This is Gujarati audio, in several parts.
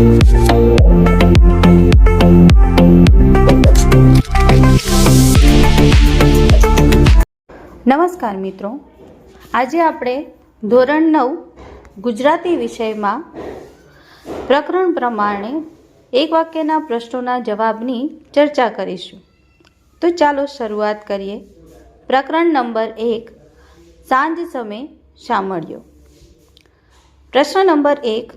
નમસ્કાર મિત્રો, આજે આપણે ધોરણ 9 ગુજરાતી વિષયમાં પ્રકરણ પ્રમાણે એક વાક્યના પ્રશ્નોના જવાબની ચર્ચા કરીશું. તો ચાલો શરૂઆત કરીએ. પ્રકરણ નંબર 1, સાંજ સમે શામળિયો. પ્રશ્ન નંબર 1,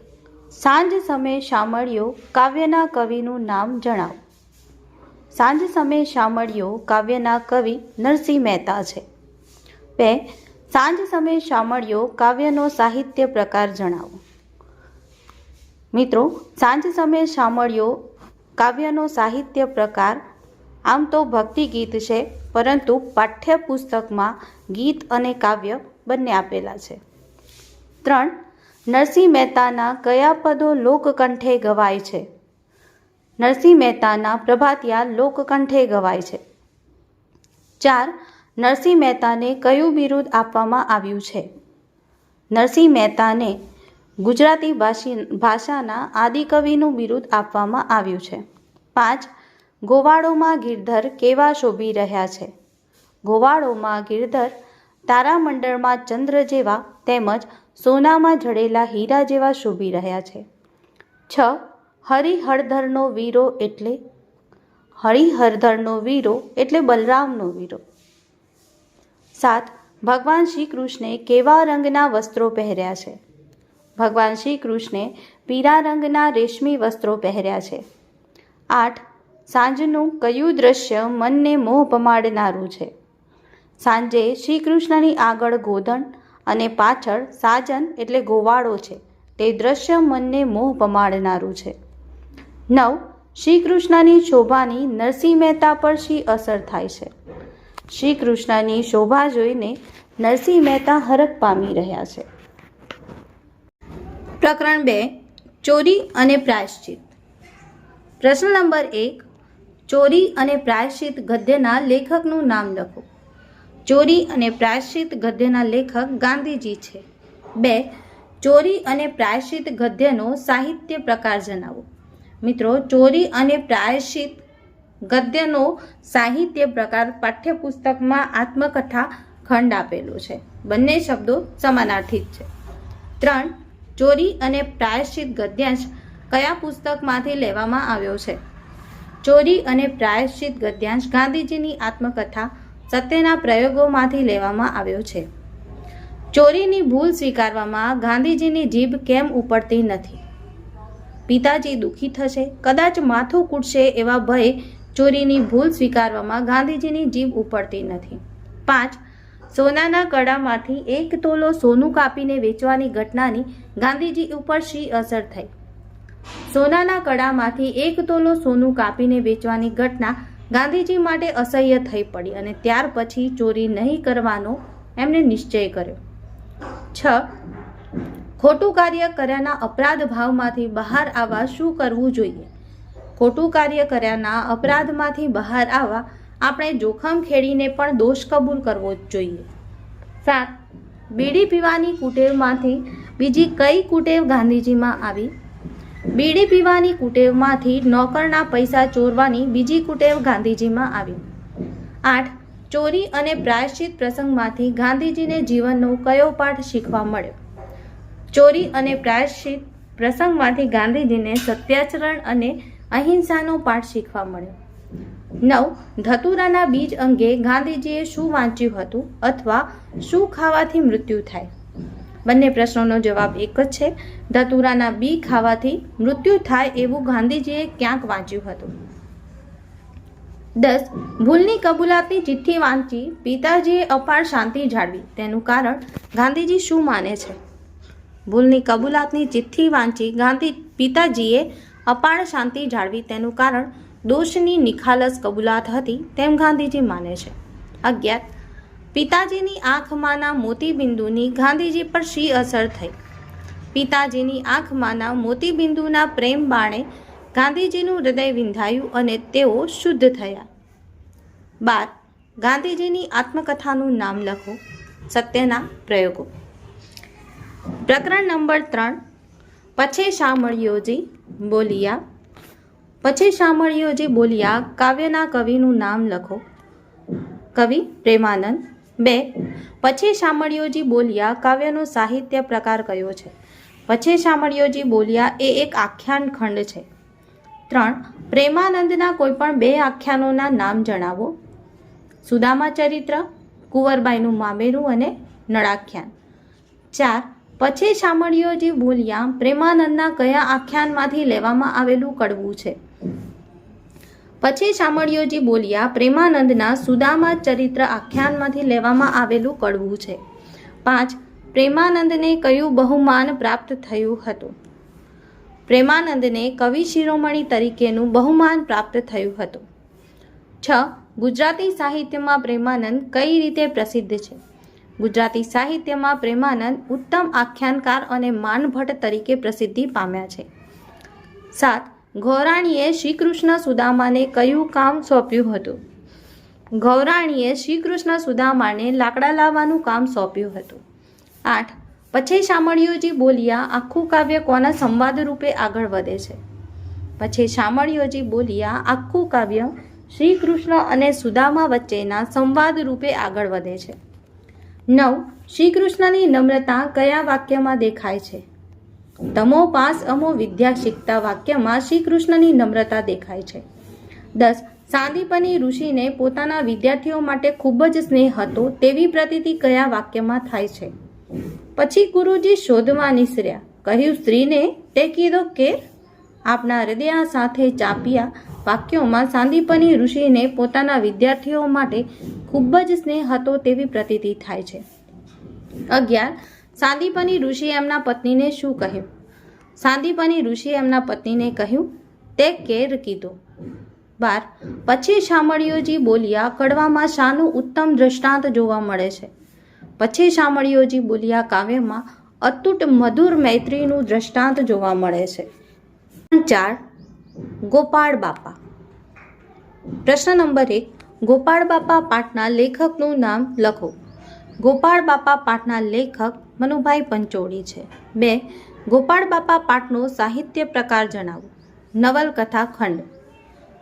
સાંજ સમે શામળિયો કાવ્યના કવિનું નામ જણાવો. સાંજ સમે શામળિયો કાવ્યના કવિ નરસિંહ મહેતા છે. 2, સાંજ સમે શામળિયો કાવ્યનો સાહિત્ય પ્રકાર જણાવો. મિત્રો, સાંજ સમે શામળિયો કાવ્યનો સાહિત્ય પ્રકાર આમ તો ભક્તિ ગીત છે, પરંતુ પાઠ્યપુસ્તકમાં ગીત અને કાવ્ય બંને આપેલા છે. 3, નરસિંહ મહેતાના કયા પદો લોકકંઠે ગવાય છે? નરસિંહ મહેતાના પ્રભાતિયા લોકકંઠે ગવાય છે. 4, નરસિંહ મહેતાને કયું બિરુદ આપવામાં આવ્યું છે? નરસિંહ મહેતાને ગુજરાતી ભાષાના આદિકવિનું બિરુદ આપવામાં આવ્યું છે. 5, ગોવાળોમાં ગિરધર કેવા શોભી રહ્યા છે? ગોવાળોમાં ગિરધર તારામંડળમાં ચંદ્ર જેવા તેમજ સોનામાં જડેલા હીરા જેવા શોભી રહ્યા છે. 6, હરિહરધરનો વીરો એટલે? હરિહરધરનો વીરો એટલે બલરામનો વીરો. 7, ભગવાન શ્રી કૃષ્ણે કેવા રંગના વસ્ત્રો પહેર્યા છે? ભગવાન શ્રી કૃષ્ણે પીળા રંગના રેશમી વસ્ત્રો પહેર્યા છે. 8, સાંજનું કયું દ્રશ્ય મનને મોહ પમાડનારું છે? સાંજે શ્રી કૃષ્ણની આગળ ગોધણ અને પાછળ સાજન એટલે ગોવાળો છે, તે દ્રશ્ય મનને મોહ પમાડનારું છે. 9, શ્રી કૃષ્ણની શોભાની નરસિંહ મહેતા પર શી અસર થાય છે? શ્રી કૃષ્ણની શોભા જોઈને નરસિંહ મહેતા હરખ પામી રહ્યા છે. પ્રકરણ 2, ચોરી અને પ્રાયશ્ચિત. પ્રશ્ન નંબર 1, ચોરી અને પ્રાયશ્ચિત ગદ્યના લેખકનું નામ લખો. ચોરી અને પ્રાયશ્ચિત ગદ્યના લેખક ગાંધીજી છે. 2, ચોરી અને પ્રાયશ્ચિત ગદ્યનો સાહિત્ય પ્રકાર જણાવો. મિત્રો, ચોરી અને પ્રાયશ્ચિત ગદ્યનો સાહિત્ય પ્રકાર પાઠ્યપુસ્તકમાં આત્મકથા ખંડ આપેલો છે. બંને શબ્દો સમાનાર્થી છે. 3, ચોરી અને પ્રાયશ્ચિત ગદ્યાંશ કયા પુસ્તકમાંથી લેવામાં આવ્યો છે? ચોરી અને પ્રાયશ્ચિત ગદ્યાંશ ગાંધીજીની આત્મકથા સત્યના પ્રયોગોમાંથી લેવામાં આવ્યો છે. ચોરીની ભૂલ સ્વીકારવામાં ગાંધીજીની જીભ કેમ ઉપડતી નથી? પિતાજી દુઃખી થશે, કદાચ માથું કૂટશે એવા ભય ચોરીની ભૂલ સ્વીકારવામાં ગાંધીજીની જીભ ઉપડતી નથી. 5, સોનાના કડામાંથી 1 તોલો સોનું કાપીને વેચવાની ઘટનાની ગાંધીજી ઉપર શી અસર થઈ? સોનાના કડામાંથી 1 તોલો સોનું કાપીને વેચવાની ઘટના ગાંધીજી માટે અસહ્ય થઈ પડી અને ત્યાર પછી ચોરી નહીં કરવાનો એમણે નિશ્ચય કર્યો. 6, ખોટું કાર્ય કર્યાના અપરાધ ભાવમાંથી બહાર આવવા શું કરવું જોઈએ? ખોટું કાર્ય કર્યાના અપરાધમાંથી બહાર આવવા આપણે જોખમ ખેડીને પણ દોષ કબૂલ કરવો જ જોઈએ. 7, બીડી પીવાની કુટેવમાંથી બીજી કઈ કુટેવ ગાંધીજીમાં આવી? બીડી પીવાની કુટેવમાંથી નોકરના પૈસા ચોરવાની બીજી કુટેવ ગાંધીજીમાં આવી. 8, ચોરી અને પ્રાયશ્ચિત પ્રસંગમાંથી ગાંધીજીને જીવનનો કયો પાઠ શીખવા મળ્યો? ચોરી અને પ્રાયશ્ચિત પ્રસંગમાંથી ગાંધીજીને સત્યાચરણ અને અહિંસાનો પાઠ શીખવા મળ્યો. 9, ધતુરાના બીજ અંગે ગાંધીજીએ શું વાંચ્યું હતું અથવા શું ખાવાથી મૃત્યુ થાય? બંને પ્રશ્નોનો જવાબ એક જ છે. ધતુરાના બી ખાવાથી મૃત્યુ થાય એવું ગાંધીજીએ ક્યાંક વાંચ્યું હતું. 10, ભૂલની કબૂલાતની ચિઠ્ઠી વાંચી પિતાજીએ અપાર શાંતિ જાળવી, તેનું કારણ ગાંધીજી શું માને છે? ભૂલની કબૂલાતની ચિઠ્ઠી વાંચી પિતાજીએ અપાર શાંતિ જાળવી, તેનું કારણ દોષની નિખાલસ કબૂલાત હતી તેમ ગાંધીજી માને છે. 11, પિતાજીની આંખમાંના મોતીબિંદુની ગાંધીજી પર શી અસર થઈ? પિતાજીની આંખમાંના મોતીબિંદુના પ્રેમ બાણે ગાંધીજીનું હૃદય વિંધાયું અને તેઓ શુદ્ધ થયા. 12, ગાંધીજીની આત્મકથાનું નામ લખો. સત્યના પ્રયોગો. પ્રકરણ નંબર 3, પછે શામળિયોજી બોલિયા. પછી શામળિયોજી બોલિયા કાવ્યના કવિનું નામ લખો. કવિ પ્રેમાનંદ. 2. પછી શામળિયોજી બોલિયા કાવ્યનો સાહિત્ય પ્રકાર કયો છે? પછી શામળિયોજી બોલિયા એ એક આખ્યાન ખંડ છે. 3. પ્રેમાનંદના કોઈપણ 2 આખ્યાનોના નામ જણાવો. સુદામા ચરિત્ર, કુંવરબાઈનું મામેરું અને નળાખ્યાન. 4. પછી શામળિયોજી બોલિયા પ્રેમાનંદના કયા આખ્યાનમાંથી લેવામાં આવેલું કડવું છે? પછી શામળિયોજી બોલિયા પ્રેમાનંદના સુદામા ચરિત્ર આખ્યાનમાંથી લેવામાં આવેલું કડવું છે. 5. પ્રેમાનંદને કયું બહુમાન પ્રાપ્ત થયું હતું? પ્રેમાનંદને કવિ શિરોમણી તરીકેનું બહુમાન પ્રાપ્ત થયું હતું. 6. ગુજરાતી સાહિત્યમાં પ્રેમાનંદ કઈ રીતે પ્રસિદ્ધ છે? ગુજરાતી સાહિત્યમાં પ્રેમાનંદ ઉત્તમ આખ્યાનકાર અને માનભટ્ટ તરીકે પ્રસિદ્ધિ પામ્યા છે. 7. ગૌરાણીએ શ્રીકૃષ્ણ સુદામાને કયું કામ સોંપ્યું હતું? ગૌરાણીએ શ્રીકૃષ્ણ સુદામાને લાકડા લાવવાનું કામ સોંપ્યું હતું. 8. પછી શામળિયોજી બોલિયા આખું કાવ્ય કોના સંવાદ રૂપે આગળ વધે છે? પછી શામળિયોજી બોલિયા આખું કાવ્ય શ્રી કૃષ્ણ અને સુદામા વચ્ચેના સંવાદ રૂપે આગળ વધે છે. 9. શ્રી કૃષ્ણની નમ્રતા કયા વાક્યમાં દેખાય છે? તમો પાસ અમો વિદ્યા શીખતા વાક્યમાં શ્રી કૃષ્ણની નમ્રતા દેખાય છે. 10. સાંદીપની ઋષિને પોતાના વિદ્યાર્થીઓ માટે ખૂબ જ સ્નેહ હતો તેવી પ્રતીતિ કયા વાક્યમાં થાય છે? પછી ગુરુજી શોધવા નિસર્યા, કહ્યું સ્ત્રીને તે કીધો કેર. આપના હૃદય સાથે ચાપ્યા વાક્યોમાં સાંદીપની ઋષિને પોતાના વિદ્યાર્થીઓ માટે ખૂબ જ સ્નેહ હતો તેવી પ્રતીતિ થાય છે. 11. સાંદીપની ઋષિએ એમના પત્નીને શું કહ્યું? સાંદીપની ઋષિએ એમના પત્નીને કહ્યું તે કેર કીધો. 12. પછી શામળિયોજી બોલિયા કડવામાં શાનું ઉત્તમ દ્રષ્ટાંત જોવા મળે છે? પછી શામળિયોજી બોલિયા કાવ્યમાં અતૂટ મધુર મૈત્રીનું દ્રષ્ટાંત જોવા મળે છે. 4. ગોપાળ બાપા. પ્રશ્ન નંબર 1. ગોપાળ બાપા પાઠના લેખકનું નામ લખો. ગોપાળ બાપા પાઠના લેખક મનુભાઈ પંચોળી છે. 2. ગોપાળ બાપા પાઠનો સાહિત્ય પ્રકાર જણાવો. નવલકથા ખંડ.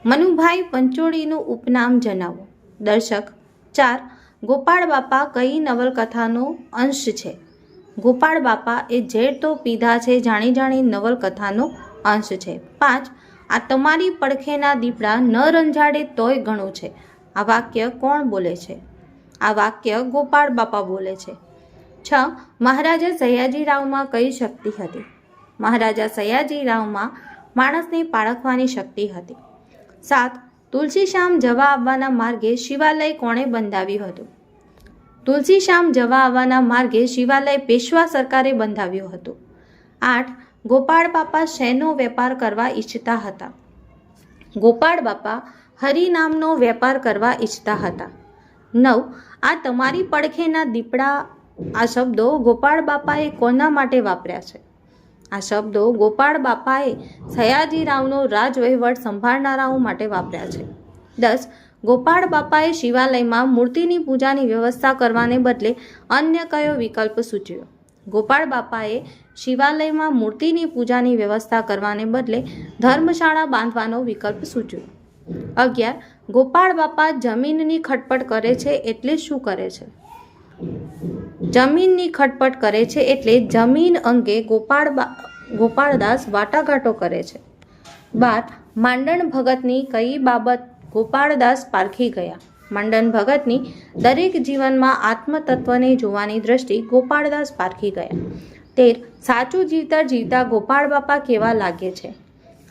મનુભાઈ પંચોળીનું ઉપનામ જણાવો. દર્શક. 4. ગોપાળ બાપા કઈ નવલકથાનો અંશ છે? ગોપાળ બાપા એ ઝેર તો પીધા છે જાણી જાણી નવલકથાનો અંશ છે. 5. આ તમારી પડખેના દીપડા ન રંજાડે તોય ઘણું છે. આ વાક્ય કોણ બોલે છે? આ વાક્ય ગોપાળ બાપા બોલે છે. 6. મહારાજા સયાજીરાવમાં કઈ શક્તિ હતી? મહારાજા સયાજીરાવમાં માણસને પાળખવાની શક્તિ હતી. 7. તુલસીશ્યામ જવા આવવાના માર્ગે શિવાલય કોણે બંધાવ્યું હતું? તુલસીશ્યામ જવા આવવાના માર્ગે શિવાલય પેશવા સરકારે બંધાવ્યું હતું. 8. ગોપાળ બાપા શેનો વેપાર કરવા ઈચ્છતા હતા? ગોપાળ બાપા હરિનામનો વેપાર કરવા ઈચ્છતા હતા. 9. આ તમારી પડખેના દીપડા આ શબ્દો ગોપાળ બાપાએ કોના માટે વાપર્યા છે? આ શબ્દો ગોપાળ બાપાએ સયાજીરાવનો રાજવહીવટ સંભાળનારાઓ માટે વાપર્યા છે. 10. ગોપાળ બાપાએ શિવાલયમાં મૂર્તિની પૂજાની વ્યવસ્થા કરવાને બદલે અન્ય કયો વિકલ્પ સૂચવ્યો? ગોપાળ બાપાએ શિવાલયમાં મૂર્તિની પૂજાની વ્યવસ્થા કરવાને બદલે ધર્મશાળા બાંધવાનો વિકલ્પ સૂચવ્યો. 11. ગોપાળ બાપા જમીનની ખટપટ કરે છે એટલે શું કરે છે? જમીનની ખટપટ કરે છે એટલે જમીન અંગે ગોપાળદાસ વાટાઘાટો કરે છે. 12. માંડણ ભગતની કઈ બાબત ગોપાળદાસ પારખી ગયા? માંડણ ભગતની દરેક જીવનમાં આત્મતત્વને જોવાની દ્રષ્ટિ ગોપાળદાસ પારખી ગયા. 13. સાચું જીવતા જીવતા ગોપાળ બાપા કેવા લાગે છે?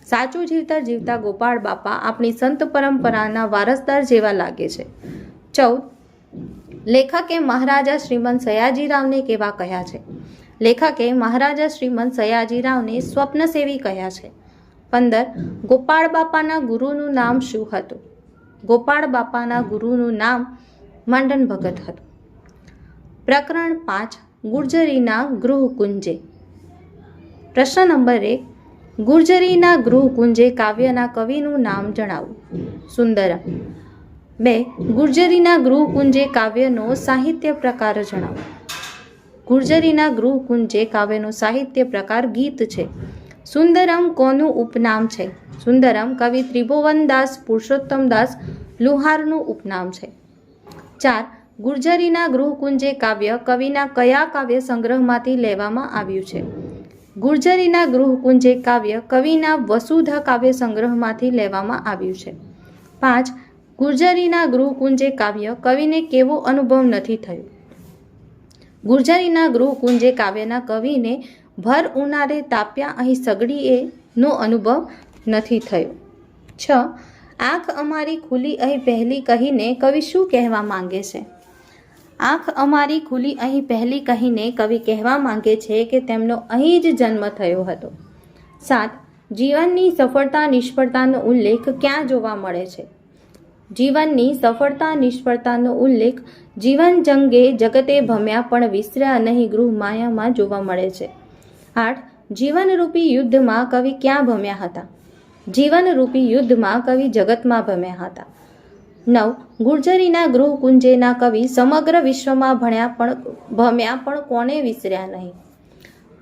સાચું જીવતા જીવતા ગોપાળ બાપા આપણી સંત પરંપરાના વારસદાર જેવા લાગે છે. 14. લેખકે મહારાજા શ્રીમંત સયાજીરાવને કેવા કહ્યા છે? લેખકે મહારાજા શ્રીમંત સયાજીરાવને સ્વપ્નસેવી કહ્યા છે. 15. ગોપાળ બાપાના ગુરુનું નામ શું હતું? ગોપાળ બાપાના ગુરુનું નામ માંડણ ભગત હતું. પ્રકરણ 5. ગુર્જરીના ગૃહકુંજે. પ્રશ્ન નંબર 1. ગુર્જરીના ગૃહકુંજે કાવ્યના કવિનું નામ જણાવો. સુંદરમ. 2. ગુર્જરીના ગૃહકુંજે કાવ્યનો સાહિત્ય પ્રકાર જણાવો. ગુર્જરીના ગૃહકુંજે કાવ્યનો સાહિત્ય પ્રકાર ગીત છે. સુંદરમ કોનું ઉપનામ છે? સુંદરમ કવિ ત્રિભુવનદાસ પુરુષોત્તમદાસ લુહારનું ઉપનામ છે. 4. ગુર્જરીના ગૃહકુંજે કાવ્ય કવિના કયા કાવ્ય સંગ્રહમાંથી લેવામાં આવ્યું છે? ગુર્જરીના ગૃહકુંજે કાવ્ય કવિના વસુધા કાવ્ય સંગ્રહમાંથી લેવામાં આવ્યું છે. 5. ગુર્જરીના ગૃહકુંજે કાવ્ય કવિને કેવો અનુભવ નથી થયો? ગુર્જરીના ગૃહકુંજે કાવ્યના કવિને ભર ઉનાળે તાપ્યા અહીં સગડીએ નો અનુભવ નથી થયો. 6. આંખ અમારી ખુલી અહીં પહેલી કહીને કવિ શું કહેવા માંગે છે? આંખ અમારી ખુલી અહીં પહેલી કહીને કવિ કહેવા માંગે છે કે તેમનો અહીં જ જન્મ થયો હતો. 7. જીવનની સફળતા નિષ્ફળતાનો ઉલ્લેખ ક્યાં જોવા મળે છે? જીવનની સફળતા નિષ્ફળતાનો ઉલ્લેખ જીવન જંગે જગતે ભમ્યા પણ વિસર્યા નહીં ગૃહ માયામાં જોવા મળે છે. 8. જીવનરૂપી યુદ્ધમાં કવિ ક્યાં ભમ્યા હતા? જીવનરૂપી યુદ્ધમાં કવિ જગતમાં ભમ્યા હતા. 9. ગુર્જરીના ગૃહકુંજેના કવિ સમગ્ર વિશ્વમાં ભમ્યા પણ કોને વિસર્યા નહીં?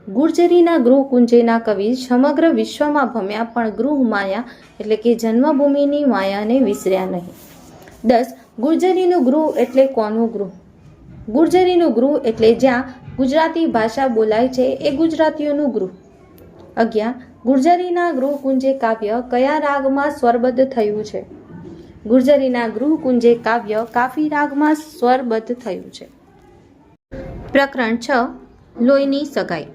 ગુર્જરીના ગૃહકુંજેના કવિ સમગ્ર વિશ્વમાં ભમ્યા પણ ગૃહ માયા એટલે કે જન્મભૂમિની માયાને વિસર્યા નહીં. 10. ગુર્જરીનું ગૃહ એટલે કોનું ગૃહ? ગુર્જરીનું ગૃહ એટલે જ્યાં ગુજરાતી ભાષા બોલાય છે એ ગુજરાતીઓનું ગૃહ. 11. ગુર્જરીના ગૃહકુંજે કાવ્ય કયા રાગમાં સ્વરબદ્ધ થયું છે? ગુર્જરીના ગૃહકુંજે કાવ્ય કાફી રાગમાં સ્વરબદ્ધ થયું છે. પ્રકરણ 6. લોહીની સગાઈ.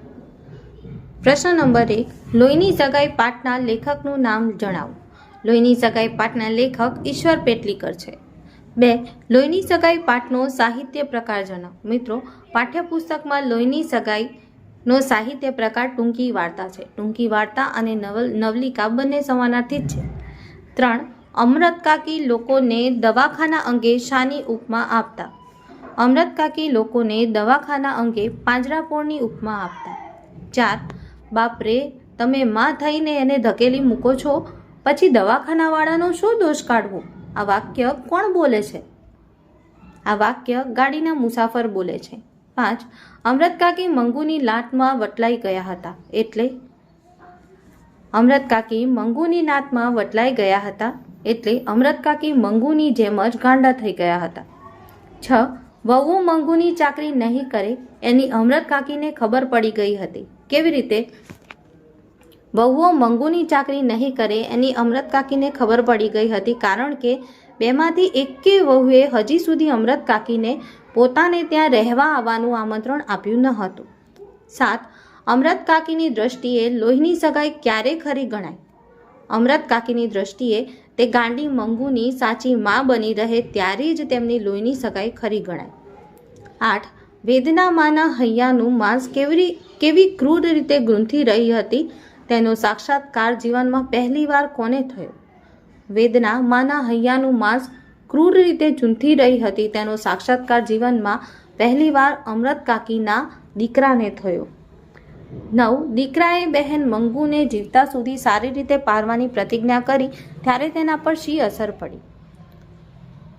પ્રશ્ન નંબર 1. લોહીની સગાઈ પાઠના લેખકનું નામ જણાવો. લોહીની સગાઈ પાઠના લેખક ઈશ્વર પેટલીકર છે. 2. લોહીની સગાઈ પાઠનો સાહિત્ય પ્રકાર જણાવો. મિત્રો, પાઠ્યપુસ્તકમાં લોહીની સગાઈનો સાહિત્ય પ્રકાર ટૂંકી વાર્તા છે. ટૂંકી વાર્તા અને નવલિકા બંને સમાનાર્થી જ છે. 3. અમૃતકાકી લોકોને દવાખાના અંગે શાની ઉપમા આપતા? અમૃતકાકી લોકોને દવાખાના અંગે પાંજરાપોળની ઉપમા આપતા. 4. બાપરે, તમે માં થઈને એને ધકેલી મૂકો છો, પછી દવાખાનાવાળાનો શું દોષ કાઢવો? આ વાક્ય કોણ બોલે છે? આ વાક્ય ગાડીના મુસાફર બોલે છે. 5. અમૃતકાકી મંગુની લાટમાં વટલાઈ ગયા હતા એટલે? અમૃતકાકી મંગુની લાટમાં વટલાઈ ગયા હતા એટલે અમૃતકાકી મંગુની જેમ જ ગાંડા થઈ ગયા હતા. 6. વહુ મંગુની ચાકરી નહીં કરે એની અમૃતકાકીને ખબર પડી ગઈ હતી. કેવી રીતે? વહુઓ મંગુની ચાકરી નહીં કરે એની અમૃતકાકીને ખબર પડી ગઈ હતી કારણ કે બેમાંથી એકેય વહુએ હજી સુધી અમૃતકાકીને પોતાને ત્યાં રહેવા આવવાનું આમંત્રણ આપ્યું ન હતું. 7. અમૃતકાકીની દ્રષ્ટિએ લોહીની સગાઈ ક્યારે ખરી ગણાય? અમૃતકાકીની દ્રષ્ટિએ તે ગાંડી મંગુની સાચી માં બની રહે ત્યારે જ તેમની લોહીની સગાઈ ખરી ગણાય. 8. વેદના માના હૈયાનું માંસ કેવી ક્રૂર રીતે ગૂંથી રહી હતી તેનો સાક્ષાત્કાર જીવનમાં પહેલીવાર કોને થયો? વેદના માના હૈયાનું માંસ ક્રૂર રીતે ચૂંથી રહી હતી તેનો સાક્ષાત્કાર જીવનમાં પહેલીવાર અમૃતકાકીના દીકરાને થયો. 9. દીકરાએ બહેન મંગુને જીવતા સુધી સારી રીતે પારવાની પ્રતિજ્ઞા કરી ત્યારે તેના પર શી અસર પડી?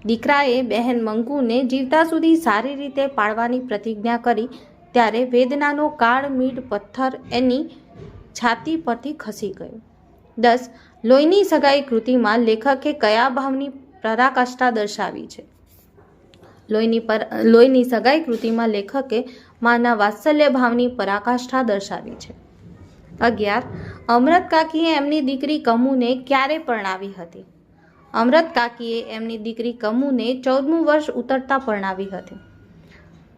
દીકરાએ બહેન મંગુને જીવતા સુધી સારી રીતે પાળવાની પ્રતિજ્ઞા કરી ત્યારે વેદનાનો કાળ મીઠ પથ્થર એની છાતી પરથી ખસી ગયો. 10. લોહીની સગાઈ કૃતિમાં લેખકે કયા ભાવની પરાકાષ્ઠા દર્શાવી છે? લોહીની સગાઈ કૃતિમાં લેખકે માના વાત્સલ્ય ભાવની પરાકાષ્ઠા દર્શાવી છે. 11. અમૃતકાકીએ એમની દીકરી કમુને ક્યારે પરણાવી હતી? અમૃતકાકીએ એમની દીકરી કમુને 14મું વર્ષ ઉતરતા પરણાવી હતી.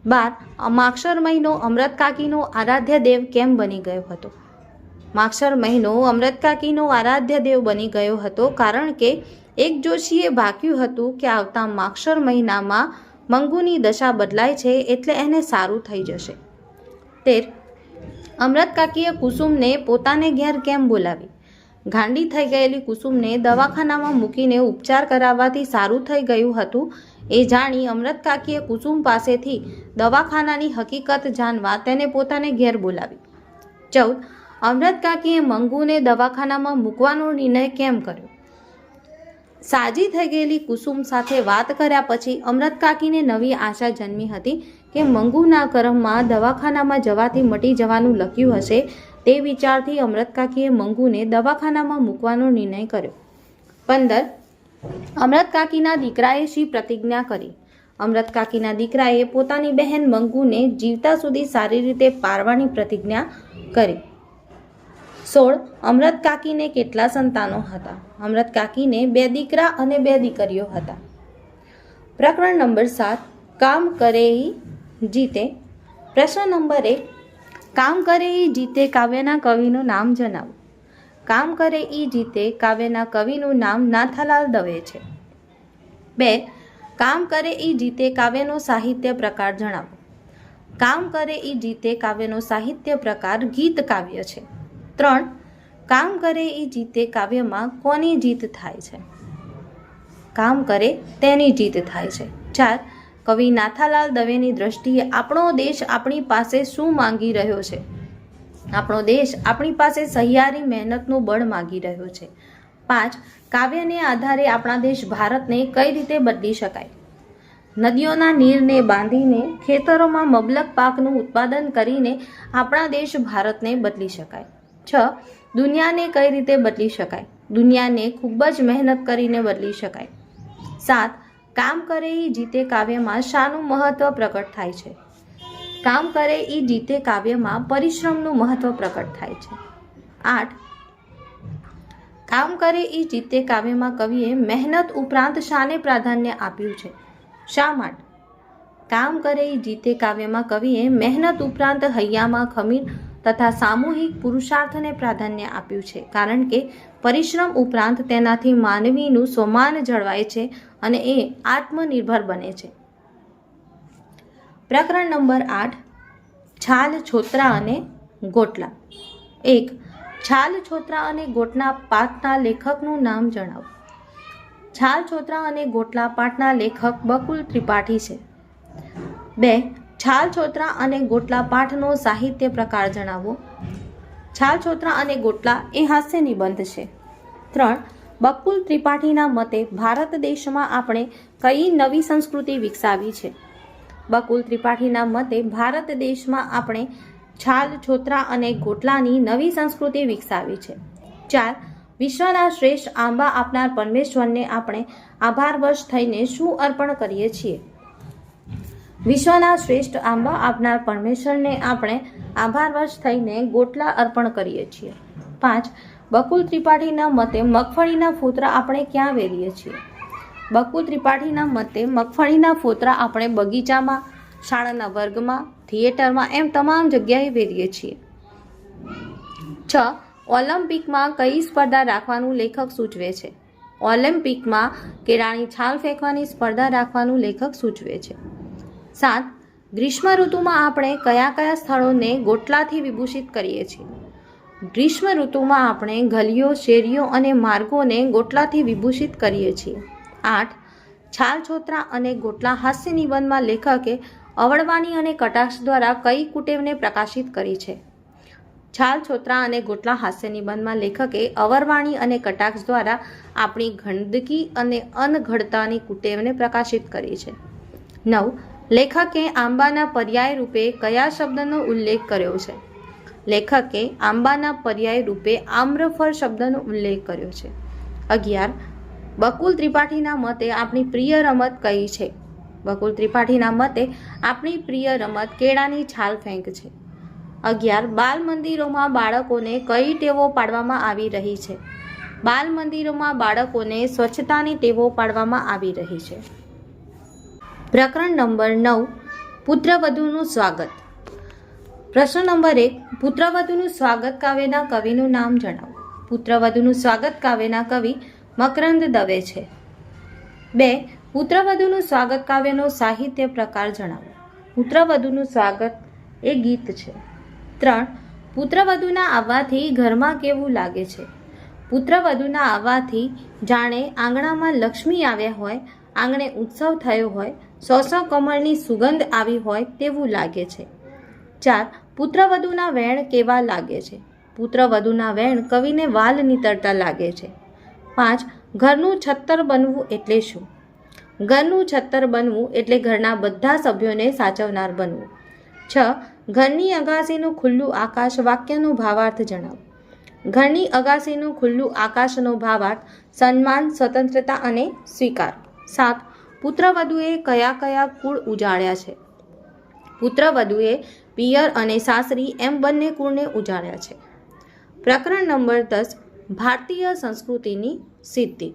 12. માક્ષર મહિનો અમૃતકાકીનો આરાધ્ય દેવ કેમ બની ગયો હતો? માક્ષર મહિનો અમૃતકાકીનો આરાધ્ય દેવ બની ગયો હતો કારણ કે એક જોશીએ ભાક્યું હતું કે આવતા માક્ષર મહિનામાં મંગુની દશા બદલાય છે એટલે એને સારું થઈ જશે. 13. અમૃતકાકીએ કુસુમને પોતાને ઘેર કેમ બોલાવી? ગાંડી થઈ ગયેલી કુસુમને દવાખાનામાં મૂકીને ઉપચાર કરાવવાથી સારું થઈ ગયું હતું એ જાણી અમૃતકાકીએ કુસુમ પાસેથી દવાખાનાની હકીકત જાણવા તેને પોતાને ઘેર બોલાવી. 14. અમૃતકાકીએ મંગુને દવાખાનામાં મૂકવાનો નિર્ણય કેમ કર્યો? સાજી થઈ ગયેલી કુસુમ સાથે વાત કર્યા પછી અમૃતકાકીને નવી આશા જન્મી હતી કે મંગુના કર્મમાં દવાખાનામાં જવાથી મટી જવાનું લખ્યું હશે તે વિચારથી અમૃતકાકીએ મંગુને દવાખાનામાં મૂકવાનો નિર્ણય કર્યો. 15. અમૃતકાકીના દીકરાએ શી પ્રતિજ્ઞા કરી? અમૃતકાકીના દીકરાએ પોતાની બહેન મંગુને જીવતા સુધી સારી રીતે પારવાની પ્રતિજ્ઞા કરી. 16. અમૃતકાકીને કેટલા સંતાનો હતા? અમૃતકાકીને 2 દીકરા અને 2 દીકરીઓ હતા. પ્રકરણ નંબર 7. કામ કરે ઈ જીતે. પ્રશ્ન નંબર 1. કામ કરે ઈ જીતે કાવ્યના કવિનું નામ જણાવો. કામ કરે ઈ જીતે કાવ્યના કવિનું નામ નાથાલાલ દવે છે. 2. કામ કરે ઈ જીતે કાવ્યનો સાહિત્ય પ્રકાર જણાવો. કામ કરે ઈ જીતે કાવ્યનો સાહિત્ય પ્રકાર ગીત કાવ્ય છે. 3. કામ કરે ઈ જીતે કાવ્યમાં કોની જીત થાય છે? કામ કરે તેની જીત થાય છે. 4. કવિ નાથાલાલ દવેની દ્રષ્ટિએ આપણો દેશ આપણી પાસે શું માંગી રહ્યો છે? આપણો દેશ આપણી પાસે સહિયારી મહેનતનું બળ માંગી રહ્યો છે. 5. કાવ્યને આધારે આપણા દેશ ભારતને કઈ રીતે બદલી શકાય? નદીઓના નીરને બાંધીને ખેતરોમાં મબલક પાકનું ઉત્પાદન કરીને આપણા દેશ ભારતને બદલી શકાય. 6. દુનિયાને કઈ રીતે બદલી શકાય? દુનિયાને ખૂબ જ મહેનત કરીને બદલી શકાય. 7. કામ કરે ઈ જીતે કાવ્યમાં શાનું મહત્વ પ્રકટ થાય છે? કામ કરે ઈ જીતે કાવ્યમાં પરિશ્રમનું મહત્વ પ્રકટ થાય છે. 8. કામ કરે ઈ જીતે કાવ્યમાં કવિએ મહેનત ઉપરાંત શાને પ્રાધાન્ય આપ્યું છે? શા માટે? કામ કરે ઈ જીતે કાવ્યમાં કવિએ મહેનત ઉપરાંત હૈયામાં ખમીર તથા સામૂહિક પુરુષાર્થને પ્રાધાન્ય આપ્યું છે, કારણ કે પરિશ્રમ ઉપરાંત તેનાથી માનવીનું સ્વમાન જળવાય છે અને એ આત્મનિર્ભર બને છે. પ્રકરણ નંબર 8. છાલ, છોતરા અને ગોટલા. 1. છાલ, છોતરા અને ગોટલા પાઠના લેખકનું નામ જણાવો. છાલ, છોતરા અને ગોટલા પાઠના લેખક બકુલ ત્રિપાઠી છે. 2. છાલ, છોતરા અને ગોટલા પાઠનો સાહિત્ય પ્રકાર જણાવો. છાલ, છોતરા અને ગોટલા એ હાસ્ય નિબંધ છે. 3. બકુલ ત્રિપાઠીના મતે ભારત દેશમાં આપણે કઈ નવી સંસ્કૃતિ વિકસાવી છે? બકુલ ત્રિપાઠીના મતે ભારત દેશમાં આપણે છાલ, છોતરા અને ગોટલાની નવી સંસ્કૃતિ વિકસાવી છે. 4. વિશ્વના શ્રેષ્ઠ આંબા આપનાર પરમેશ્વરને આપણે આભારવશ થઈને શું અર્પણ કરીએ છીએ? વિશ્વના શ્રેષ્ઠ આંબા આપનાર પરમેશ્વરને આપણે આભારવશ થઈને ગોટલા અર્પણ કરીએ છીએ. 5. બકુલ ત્રિપાઠીના મતે મગફળીના ફોતરા આપણે ક્યાં વેરીએ છીએ? બકુલ ત્રિપાઠીના મતે મગફળીના ફોતરા આપણે બગીચામાં, શાળાના વર્ગમાં, થિયેટરમાં એમ તમામ જગ્યાએ વેરીએ છીએ. 6. ઓલિમ્પિકમાં કઈ સ્પર્ધા રાખવાનું લેખક સૂચવે છે? ઓલિમ્પિકમાં કેળાની છાલ ફેંકવાની સ્પર્ધા રાખવાનું લેખક સૂચવે છે. 7. ગ્રીષ્મ ઋતુમાં આપણે કયા કયા સ્થળોને ગોટલાથી વિભૂષિત કરીએ છીએ? ગ્રીષ્મ ઋતુમાં આપણે ગલીઓ, શેરીઓ અને માર્ગોને ગોટલાથી વિભૂષિત કરીએ છીએ. 8. છાલ, છોતરા અને ગોટલા હાસ્ય નિબંધમાં લેખકે અવળવાણી અને કટાક્ષ દ્વારા કઈ કુટેવને પ્રકાશિત કરી છે? છાલ, છોતરા અને ગોટલા હાસ્ય નિબંધમાં લેખકે અવરવાણી અને કટાક્ષ દ્વારા આપણી ગંદકી અને અનઘડતાની કુટેવને પ્રકાશિત કરી છે. 9. લેખકે આંબાના પર્યાય રૂપે કયા શબ્દનો ઉલ્લેખ કર્યો છે? લેખકે આંબાના પર્યાય રૂપે આમ્રફળ શબ્દનો ઉલ્લેખ કર્યો છે. 11. બકુલ ત્રિપાઠીના મતે આપણી પ્રિય રમત કઈ છે? બકુલ ત્રિપાઠીના મતે આપણી પ્રિય રમત કેળાની છાલ ફેંક છે. 11. બાલ મંદિરોમાં બાળકોને કઈ ટેવો પાડવામાં આવી રહી છે? બાલ મંદિરોમાં બાળકોને સ્વચ્છતાની ટેવો પાડવામાં આવી રહી છે. પ્રકરણ નંબર 9. પુત્રવધૂનું સ્વાગત. પ્રશ્ન નંબર 1. પુત્રવધૂનું સ્વાગત કાવ્યના કવિનું નામ જણાવો. પુત્રવધૂનું સ્વાગત કાવ્યના કવિ મકરંદ દવે છે. 2. પુત્રવધૂનું સ્વાગત કાવ્યનો સાહિત્ય પ્રકાર જણાવો. પુત્રવધૂનું સ્વાગત એ ગીત છે. 3. પુત્રવધૂના આવવાથી ઘરમાં કેવું લાગે છે? પુત્રવધૂના આવવાથી જાણે આંગણામાં લક્ષ્મી આવ્યા હોય, આંગણે ઉત્સવ થયો હોય, 100 કમળની સુગંધ આવી હોય તેવું લાગે છે. 4. પુત્રવધૂના વેણ કેવા લાગે છે? પુત્રવધૂના વેણ કવિને વાલ નીતરતા લાગે છે. 5. ઘરનું છત્તર બનવું એટલે શું? ઘરનું છત્તર બનવું એટલે ઘરના બધા સભ્યોને સાચવનાર બનવું. 6. ઘરની અગાસીનું ખુલ્લું આકાશ વાક્યનો ભાવાર્થ જણાવો. ઘરની અગાસીનું ખુલ્લું આકાશનો ભાવાર્થ સન્માન, સ્વતંત્રતા અને સ્વીકાર. 7. પુત્રવધુએ કયા કયા કુળ ઉજાળ્યા છે? પુત્રવધુએ પિયર અને સાસરી એમ બંને કુળને ઉજાળ્યા છે. પ્રકરણ નંબર 10. ભારતીય સંસ્કૃતિની સિદ્ધિ.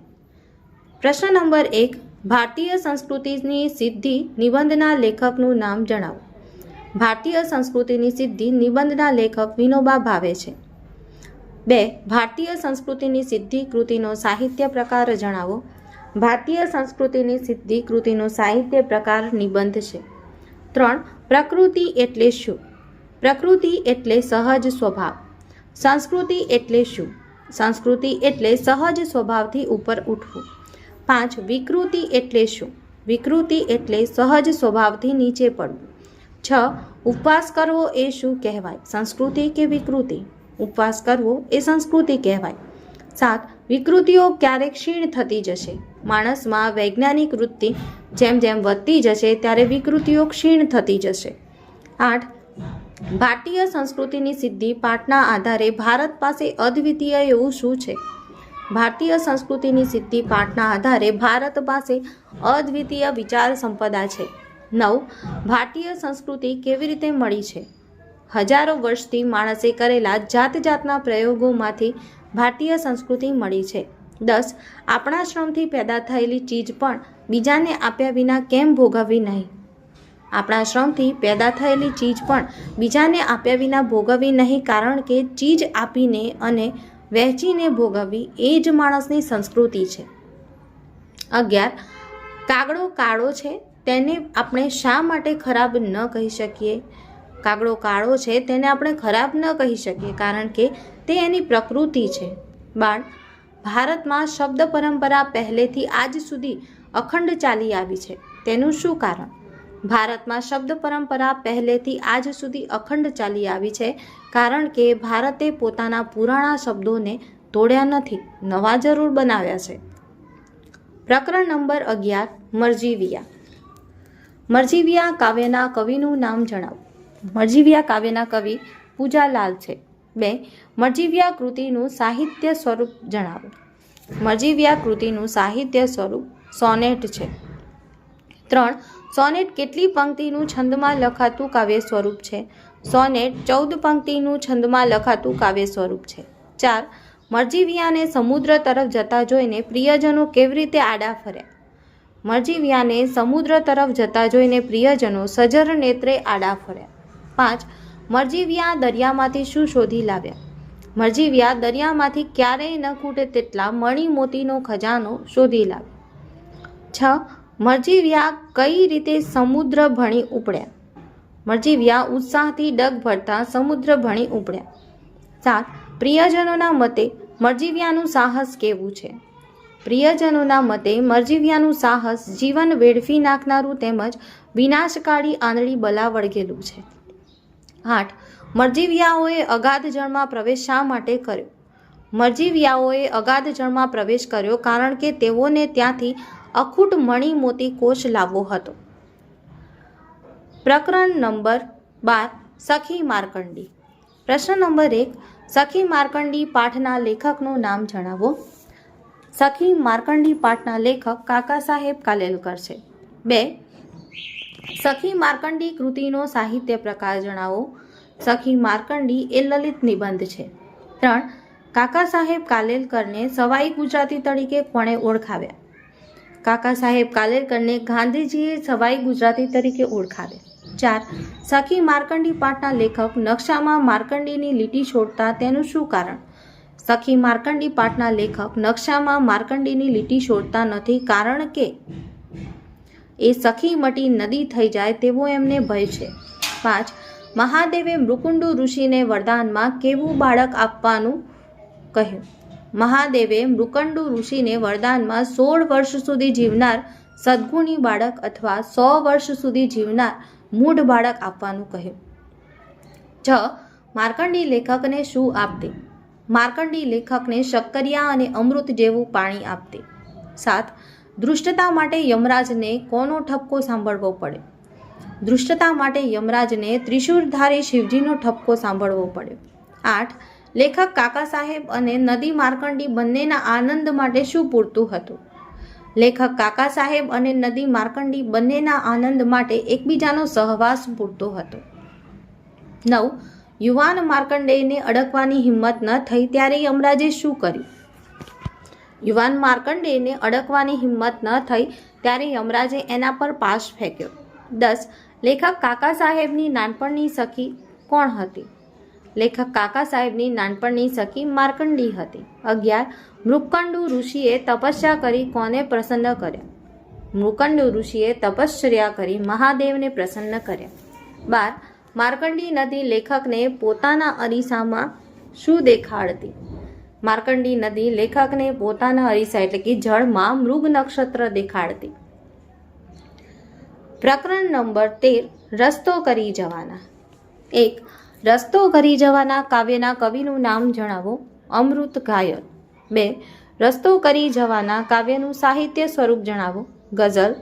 પ્રશ્ન નંબર 1. ભારતીય સંસ્કૃતિની સિદ્ધિ નિબંધના લેખકનું નામ જણાવો. ભારતીય સંસ્કૃતિની સિદ્ધિ નિબંધના લેખક વિનોબા ભાવે છે. 2. ભારતીય સંસ્કૃતિની સિદ્ધિ કૃતિનો સાહિત્ય પ્રકાર જણાવો. ભારતીય સંસ્કૃતિની સિદ્ધિ કૃતિનો સાહિત્ય પ્રકાર નિબંધ છે. 3. પ્રકૃતિ એટલે શું? પ્રકૃતિ એટલે સહજ સ્વભાવ. સંસ્કૃતિ એટલે શું? સંસ્કૃતિ એટલે સહજ સ્વભાવથી ઉપર ઉઠવું. 5. વિકૃતિ એટલે શું? વિકૃતિ એટલે સહજ સ્વભાવથી નીચે પડવું. 6. ઉપવાસ કરવો એ શું કહેવાય? સંસ્કૃતિ કે વિકૃતિ? ઉપવાસ કરવો એ સંસ્કૃતિ કહેવાય. 7. વિકૃતિઓ ક્યારે ક્ષીણ થતી જશે? માણસમાં વૈજ્ઞાનિક વૃત્તિ જેમ જેમ વધતી જશે ત્યારે વિકૃતિઓ ક્ષીણ થતી જશે. 8. ભારતીય સંસ્કૃતિની સિદ્ધિ પાઠના આધારે ભારત પાસે અદ્વિતીય એવું શું છે? ભારતીય સંસ્કૃતિની સિદ્ધિ પાઠના આધારે ભારત પાસે અદ્વિતીય વિચાર સંપદા છે. 9. ભારતીય સંસ્કૃતિ કેવી રીતે મળી છે? હજારો વર્ષથી માણસે કરેલા જાત જાતના પ્રયોગોમાંથી ભારતીય સંસ્કૃતિ મળી છે. 10. આપણા શ્રમથી પેદા થયેલી ચીજ પણ બીજાને આપ્યા વિના કેમ ભોગવવી નહીં? આપણા શ્રમથી પેદા થયેલી ચીજ પણ બીજાને આપ્યા વિના ભોગવવી નહીં, કારણ કે ચીજ આપીને અને વહેંચીને ભોગવવી એ જ માણસની સંસ્કૃતિ છે. 11. કાગડો કાળો છે તેને આપણે શા માટે ખરાબ ન કહી શકીએ? કાગડો કાળો છે તેને આપણે ખરાબ ન કહી શકીએ કારણ કે તે એની પ્રકૃતિ છે. 12. ભારતમાં શબ્દ પરંપરા પહેલેથી આજ સુધી અખંડ ચાલી આવી છે, તેનું શું કારણ? ભારતમાં શબ્દ પરંપરા પહેલેથી આજ સુધી અખંડ ચાલી આવી છે કારણ કે ભારતે પોતાના પુરાણા શબ્દોને તોડ્યા નથી, નવા જરૂર બનાવ્યા છે. પ્રકરણ નંબર 11. મરજીવિયા. મરજીવિયા કાવ્યના કવિનું નામ જણાવો. મરજીવિયા કાવ્યના કવિ પૂજાલાલ છે. 2. મરજીવિયા કૃતિનું સાહિત્ય સ્વરૂપ જણાવો. મરજીવિયા કૃતિનું સાહિત્ય સ્વરૂપ સોનેટ છે. 3. સોનેટ કેટલી પંક્તિનું છંદમાં લખાતું કાવ્ય સ્વરૂપ છે? સોનેટ 14 પંક્તિનું છંદમાં લખાતું કાવ્ય સ્વરૂપ છે. 4. મરજીવિયાને સમુદ્ર તરફ જતા જોઈને પ્રિયજનો કેવી રીતે આડા ફર્યા? મરજીવિયાને સમુદ્ર તરફ જતા જોઈને પ્રિયજનો સજર નેત્રે આડા ફર્યા. 5. મરજીવિયા દરિયામાંથી શું શોધી લાવ્યા? મરજીવિયા દરિયામાંથી ક્યારેય ન ખૂટે તેટલા મણી મોતીનો ખજાનો શોધી લાવ્યા. 6. મરજીવિયા કઈ રીતે સમુદ્ર ભણી ઉપડ્યા? મરજીવિયા ઉત્સાહથી ડગ ભરતા સમુદ્ર ભણી ઉપડ્યા. 7. પ્રિયજનોના મતે મરજીવિયાનું સાહસ કેવું છે? પ્રિયજનોના મતે મરજીવિયાનું સાહસ જીવન વેડફી નાખનારું તેમજ વિનાશકારી આંધળી બલા વળગેલું છે. 8. મરજીવિયાઓએ અગાધ જળમાં પ્રવેશ શા માટે કર્યો? મરજીવિયાઓએ અગાધ જળમાં પ્રવેશ કર્યો કારણ કે તેઓને ત્યાંથી અખૂટ મણી મોતી કોષ લાવવો હતો. પ્રકરણ નંબર 12. સખી માર્કંડી. પ્રશ્ન નંબર 1. સખી માર્કંડી પાઠના લેખકનું નામ જણાવો. સખી માર્કંડી પાઠના લેખક કાકા સાહેબ કાલેલકર છે. 2. સખી માર્કંડી કૃતિનો સાહિત્ય પ્રકાર જણાવો. સખી માર્કંડી એ લલિત નિબંધ છે. 3. કાકા સાહેબ કાલેલકરને સવાઈ ગુજરાતી તરીકે કોણે ઓળખાવ્યા? કાકા સાહેબ કાલેલકરને ગાંધીજીએ સવાઈ ગુજરાતી તરીકે ઓળખાવ્યા. 4. સખી માર્કંડી પાઠના લેખક નકશામાં માર્કંડીની લીટી છોડતા તેનું શું કારણ? સખી માર્કંડી પાઠના લેખક નકશામાં માર્કંડીની લીટી છોડતા નથી કારણ કે એ સખી મટી નદી થઈ જાય તેવો એમને ભય છે. 5. મહાદેવે મૃકુંડુ ઋષિને વરદાનમાં કેવું બાળક આપવાનું કહ્યું? મહાદેવે મૃકુંડુ ઋષિને વરદાનમાં 16 વર્ષ સુધી જીવનાર સદ્ગુણી બાળક અથવા 100 વર્ષ સુધી જીવનાર મૂઢ બાળક આપવાનું કહ્યું. 6. માર્કંડી લેખકને શું આપતી? માર્કંડી લેખકને શક્કરિયા અને અમૃત જેવું પાણી આપતી. 7. દૃષ્ટતા માટે યમરાજને કોનો ઠપકો સાંભળવો પડે? દૃષ્ટતા માટે યમરાજને ત્રિશૂળધારી શિવજીનો ઠપકો સાંભળવો પડ્યો. 8. લેખક કાકા સાહેબ અને નદી માર્કંડી બંનેના આનંદ માટે શું પૂરતું હતું? લેખક કાકા સાહેબ અને નદી માર્કંડી બંનેના આનંદ માટે એકબીજાનો સહવાસ પૂરતો હતો. 9. યુવાન માર્કંડેયને અડકવાની હિંમત ન થઈ ત્યારે યમરાજે શું કર્યું? યુવાન માર્કંડેયને અડકવાની હિંમત ન થઈ ત્યારે યમરાજે એના પર પાશ ફેંક્યો. 10. લેખક કાકા સાહેબની નાનપણની સખી કોણ હતી? લેખક કાકા સાહેબની નાનપણની સખી માર્કંડી હતી. 11. મૃકંડુ ઋષિએ તપસ્યા કરી કોને પ્રસન્ન કર્યા? મૃકંડુ ઋષિએ તપશ્ચર્યા કરી મહાદેવને પ્રસન્ન કર્યા. 12. માર્કંડી નદી લેખકને પોતાના અરીસામાં શું દેખાડતી? માર્કંડી નદી લેખકને પોતાના અરીસા એટલે કે જળમાં મૃગ નક્ષત્ર દેખાડતી. પ્રકરણ નંબર 13. રસ્તો કરી જવાના. 1. રસ્તો કરી જવાના કાવ્યના કવિનું નામ જણાવો. અમૃત ઘાયલ. 2. રસ્તો કરી જવાના કાવ્યનું સાહિત્ય સ્વરૂપ જણાવો. ગઝલ.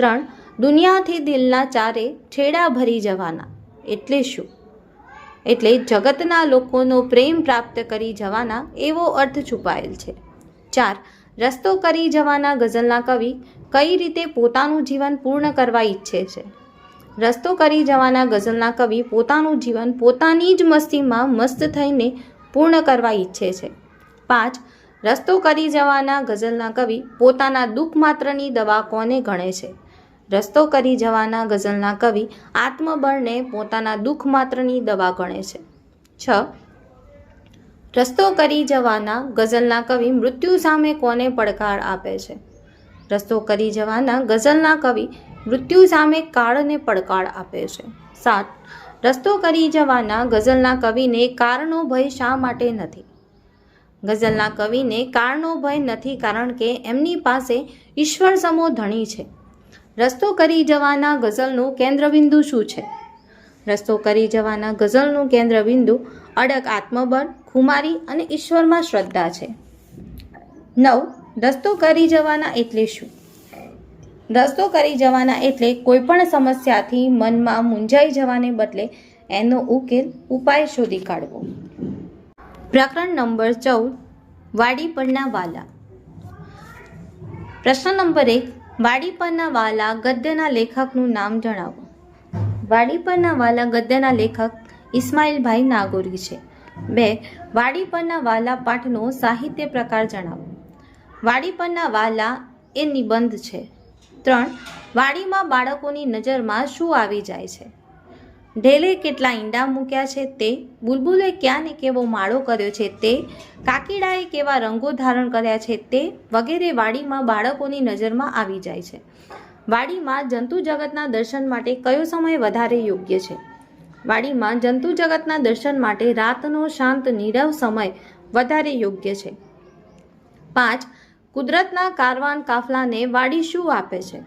3. દુનિયાથી દિલના ચારે છેડા ભરી જવાના એટલે શું? એટલે જગતના લોકોનો પ્રેમ પ્રાપ્ત કરી જવાના એવો અર્થ છુપાયેલ છે. 4. રસ્તો કરી જવાના ગઝલના કવિ કઈ રીતે પોતાનું જીવન પૂર્ણ કરવા ઈચ્છે છે? રસ્તો કરી જવાના ગઝલના કવિ પોતાનું જીવન પોતાની જ મસ્તીમાં મસ્ત થઈને પૂર્ણ કરવા ઈચ્છે છે. 5. રસ્તો કરી જવાના ગઝલના કવિ પોતાના દુઃખ માત્રની દવા કોને ગણે છે? રસ્તો કરી જવાના ગઝલના કવિ આત્મબળને પોતાના દુઃખ માત્રની દવા ગણે છે. 6. રસ્તો કરી જવાના ગઝલના કવિ મૃત્યુ સામે કોને પડકાર આપે છે? રસ્તો કરી જવાના ગઝલના કવિ મૃત્યુ સામે કાળને પડકાર આપે છે. 7. રસ્તો કરી જવાના ગઝલના કવિને કારનો ભય શા માટે નથી? ગઝલના કવિને કારનો ભય નથી કારણ કે એમની પાસે ઈશ્વર સમો ધણી છે. રસ્તો કરી જવાના ગઝલનું કેન્દ્રબિંદુ શું છે? રસ્તો કરી જવાના ગઝલનું કેન્દ્રબિંદુ અડગ આત્મબળ, ખુમારી અને ઈશ્વરમાં શ્રદ્ધા છે. 9. રસ્તો કરી જવાના એટલે શું? રસ્તો કરી જવાના એટલે કોઈ પણ સમસ્યાથી મનમાં મૂંઝાઈ જવાને બદલે એનો ઉપાય શોધી કાઢવો. પ્રકરણ નંબર 14. વાડી પરના વાલા. પ્રશ્ન નંબર 1. વાડી પરના વાલા ગદ્યના લેખકનું નામ જણાવો. વાડી પરના વાલા ગદ્યના લેખક ઇસ્માઇલભાઈ નાગોરી છે. 2. વાડી પરના વાલા પાઠનો સાહિત્ય પ્રકાર જણાવો. વાડી પરના વાલા એ નિબંધ છે. 3. વાડીમાં બાળકોની નજરમાં શું આવી જાય છે? ઢેલે કેટલા ઈંડા મૂક્યા છે તે, બુલબુલે ક્યાં ને કેવો માળો કર્યો છે તે, કાકીડાએ કેવા રંગો ધારણ કર્યા છે તે વગેરે વાડીમાં બાળકોની નજરમાં આવી જાય છે. વાડીમાં જંતુ જગતના દર્શન માટે કયો સમય વધારે યોગ્ય છે? વાડીમાં જંતુ જગતના દર્શન માટે રાતનો શાંત નીરવ સમય વધારે યોગ્ય છે. 5. કુદરતના કારવાન કાફલાને વાડી શું આપે છે?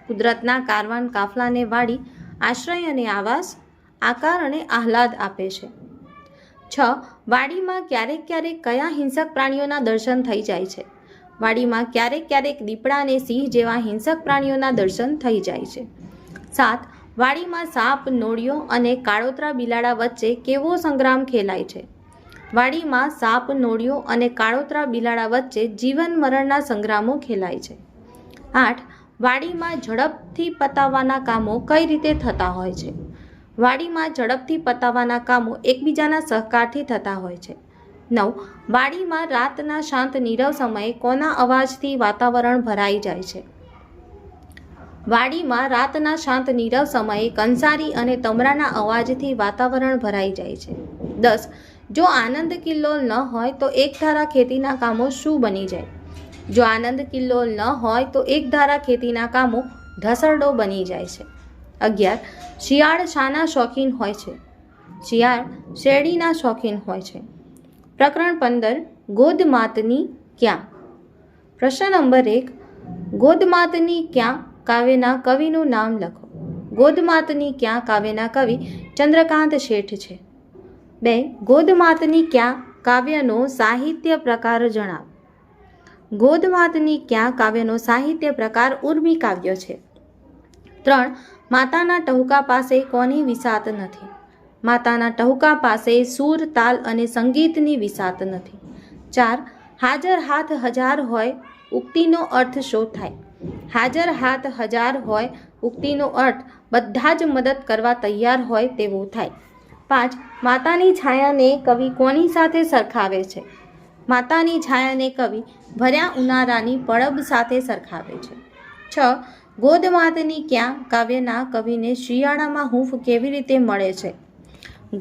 કુદરતના કારવાન કાફલાને વાડી આશ્રય અને આવાસ, આકાર અને આહલાદ આપે છે. 6. વાડીમાં ક્યારેક ક્યારેક કયા હિંસક પ્રાણીઓના દર્શન થઈ જાય છે? વાડીમાં ક્યારેક ક્યારેક દીપડા અને સિંહ જેવા હિંસક પ્રાણીઓના દર્શન થઈ જાય છે. 7. વાડીમાં સાપ, નોળિયો અને કાળોતરા બિલાડા વચ્ચે કેવો સંગ્રામ ખેલાય છે? વાડીમાં સાપ, નોળિયો અને કાળોતરા બિલાડા વચ્ચે જીવન મરણના સંગ્રામો ખેલાય છે. 8. વાડીમાં ઝડપથી પતાવવાના કામો કઈ રીતે થતા હોય છે? વાડીમાં ઝડપથી પતાવવાના કામો એકબીજાના સહકારથી થતા હોય છે. 9. વાડીમાં રાતના શાંત નીરવ સમયે કોના અવાજથી વાતાવરણ ભરાઈ જાય છે? વાડીમાં રાતના શાંત નીરવ સમયે કંસારી અને તમરાના અવાજથી વાતાવરણ ભરાઈ જાય છે. 10. જો આનંદ કિલ્લોલ ન હોય તો એકધારા ખેતીના કામો શું બની જાય? જો આનંદ કિલ્લોલ ન હોય તો એકધારા ખેતીના કામો ઢસરડો બની જાય છે. 11. શિયાળ શાના શોખીન હોય છે? શિયાળ શેરડીના શોખીન હોય છે. પ્રકરણ 15. ગોદમાતની ક્યાં. પ્રશ્ન નંબર 1. ગોદમાતની ક્યાં કાવ્યના કવિનું નામ લખો. ગોદમાતની ક્યાં કાવ્યના કવિ ચંદ્રકાંત શેઠ છે. 2. ગોદમાતની ક્યાં કાવ્યનો સાહિત્ય પ્રકાર જણાવો. ગોદમાતની ક્યાં કાવ્યનો સાહિત્ય પ્રકાર ઉર્મી કાવ્ય છે. 3. માતાના ટહુકા પાસે કોની વિસાત નથી? માતાના ટહુકા પાસે સૂર, તાલ અને સંગીતની વિસાત નથી. 4. હાજર હાથ હજાર હોય ઉક્તિનો અર્થ શું થાય? હાજર હાથ હજાર હોય ઉક્તિનો અર્થ બધા જ મદદ કરવા તૈયાર હોય તેવું થાય. 5. માતાની છાયાને કવિ કોની સાથે સરખાવે છે? માતાની છાયાને કવિ ભર્યા ઉનાળાની પડબ સાથે સરખાવે છે. 6. ગોદમાતની ક્યાં કાવ્યના કવિને શિયાળામાં હૂંફ કેવી રીતે મળે છે?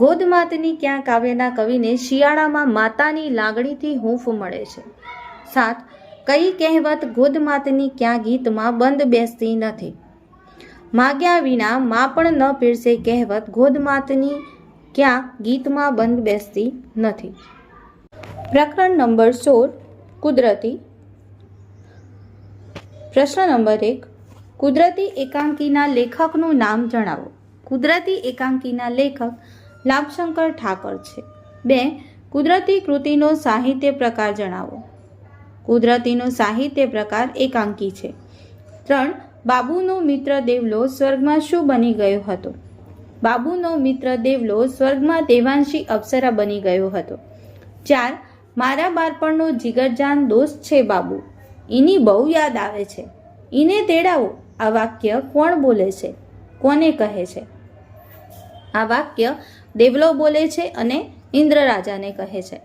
ગોદમાતની ક્યાં કાવ્યના કવિને શિયાળામાં માતાની લાગણીથી હૂંફ મળે છે. 7. કઈ કહેવત ગોદમાતની ક્યાં ગીતમાં બંધ બેસતી નથી? માગ્યા વિના મા પણ ન પીરસે કહેવત ગોદમાતની ક્યાં ગીતમાં બંધ બેસતી નથી. પ્રકરણ નંબર 16 કુદરતી. પ્રશ્ન નંબર 1. કુદરતી એકાંકીના લેખકનું નામ જણાવો. કુદરતી એકાંકીના લેખક લાભશંકર ઠાકર છે. 2. કુદરતી કૃતિનો સાહિત્ય પ્રકાર જણાવો. કુદરતીનો સાહિત્ય પ્રકાર એકાંકી છે. 3. બાબુનો મિત્ર દેવલો સ્વર્ગમાં શું બની ગયો હતો? બાબુનો મિત્ર દેવલો સ્વર્ગમાં દેવાંશી અપ્સરા બની ગયો હતો. 4. મારા બાળપણનો જીગરજાન દોસ્ત છે બાબુ, એની બહુ યાદ આવે છે, એને તેડાવો. આ વાક્ય કોણ બોલે છે? કોને કહે છે? આ વાક્ય દેવલો બોલે છે અને ઇન્દ્ર રાજાને કહે છે.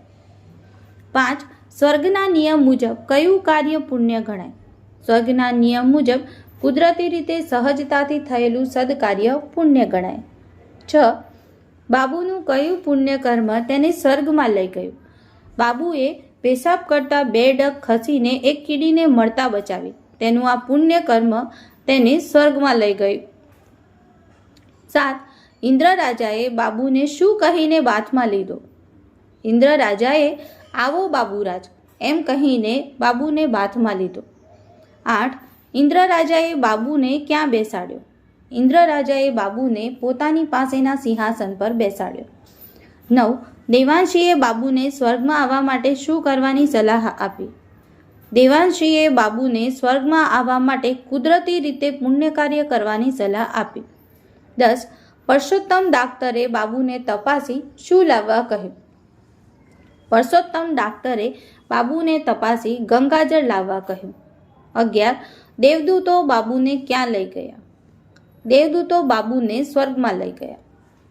5. સ્વર્ગના નિયમ મુજબ કયું કાર્ય પુણ્ય ગણાય? સ્વર્ગના નિયમ મુજબ કુદરતી રીતે સહજતાથી થયેલું સદકાર્ય પુણ્ય ગણાય. 6. બાબુનું કયું પુણ્ય કર્મ તેને સ્વર્ગમાં લઈ ગયું? બાબુએ પેશાબ કરતા 2 ડગ ખસીને એક કીડીને મળતા બચાવી, તેનું આ પુણ્ય કર્મ તેને સ્વર્ગમાં લઈ ગયું. 7. ઇન્દ્ર રાજાએ બાબુને શું કહીને બાથમાં લીધો? ઇન્દ્ર રાજાએ આવો બાબુરાજ એમ કહીને બાબુને બાથમાં લીધો. 8. ઇન્દ્ર રાજાએ બાબુને ક્યાં બેસાડ્યો? ઇન્દ્ર રાજાએ બાબુને પોતાની પાસેના સિંહાસન પર બેસાડ્યો. 9. દેવાંશીએ બાબુને સ્વર્ગમાં આવવા માટે શું કરવાની સલાહ આપી? દેવાંશીએ બાબુને સ્વર્ગમાં આવવા માટે કુદરતી રીતે પુણ્ય કાર્ય કરવાની સલાહ આપી. 10. પરસોત્તમ ડાક્ટરે બાબુને તપાસી શું લાવવા કહ્યું? પરસોત્તમ ડાક્ટરે બાબુને તપાસી ગંગાજળ લાવવા કહ્યું. 11. દેવદૂતો બાબુને ક્યાં લઈ ગયા? દેવદૂતો બાબુને સ્વર્ગમાં લઈ ગયા.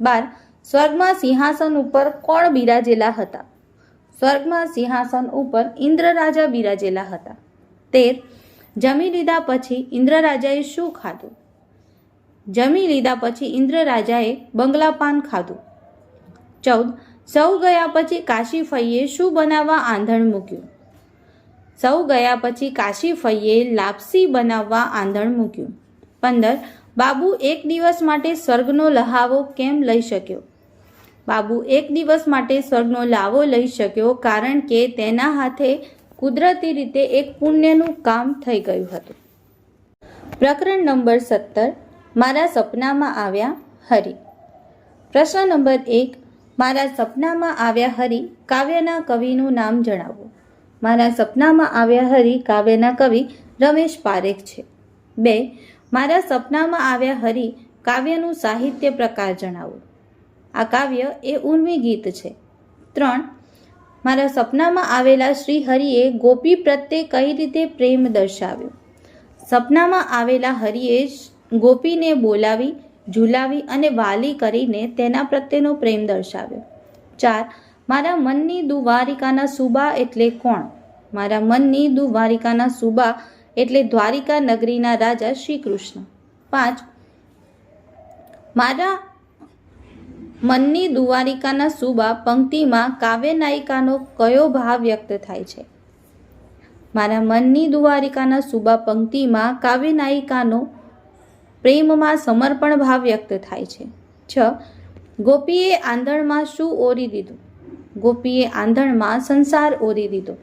12. સ્વર્ગમાં સિંહાસન ઉપર કોણ બિરાજેલા હતા? સ્વર્ગમાં સિંહાસન ઉપર ઇન્દ્ર રાજા બિરાજેલા હતા. 13. જમી લીધા પછી ઇન્દ્ર રાજાએ શું ખાધું? જમી લીધા પછી ઇન્દ્ર રાજાએ બંગલાપાન ખાધું. 14. સૌ ગયા પછી કાશી ફઈએ શું બનાવવા આંધણ મૂક્યું? સૌ ગયા પછી કાશી ફઈએ લાપસી બનાવવા આંધણ મૂક્યું. 15. બાબુ એક દિવસ માટે સ્વર્ગનો લહાવો કેમ લઈ શક્યો? બાબુ એક દિવસ માટે સ્વર્ગનો લાવો લઈ શક્યો કારણ કે તેના હાથે કુદરતી રીતે એક પુણ્યનું કામ થઈ ગયું હતું. પ્રકરણ નંબર 17 મારા સપનામાં આવ્યા હરિ. પ્રશ્ન નંબર 1. મારા સપનામાં આવ્યા હરિ કાવ્યના કવિનું નામ જણાવો. મારા સપનામાં આવ્યા હરિ કાવ્યના કવિ રમેશ પારેખ છે. 2. મારા સપનામાં આવ્યા હરિ કાવ્યનું સાહિત્ય પ્રકાર જણાવો. આ કાવ્ય એ ઉર્મી ગીત છે. 3. મારા સપનામાં આવેલા શ્રી હરિએ ગોપી પ્રત્યે કઈ રીતે પ્રેમ દર્શાવ્યો? સપનામાં આવેલા હરિએ ગોપીને બોલાવી, ઝુલાવી અને વાલી કરીને તેના પ્રત્યેનો પ્રેમ દર્શાવ્યો. 4. મારા મનની દ્વારિકાના સુબા એટલે કોણ? મારા મનની દ્વારિકાના સુબા એટલે દ્વારિકા નગરીના રાજા શ્રી કૃષ્ણ. 5. મારા મનની દ્વારિકાના સુબા પંક્તિમાં કાવ્ય નાયિકાનો કયો ભાવ વ્યક્ત થાય છે? મારા મનની દ્વારિકાના સુબા પંક્તિમાં કાવ્ય નાયિકાનો પ્રેમમાં સમર્પણ ભાવ વ્યક્ત થાય છે. 6. ગોપીએ આંધણમાં શું ઓરી દીધું? ગોપીએ આંધણમાં સંસાર ઓરી દીધો.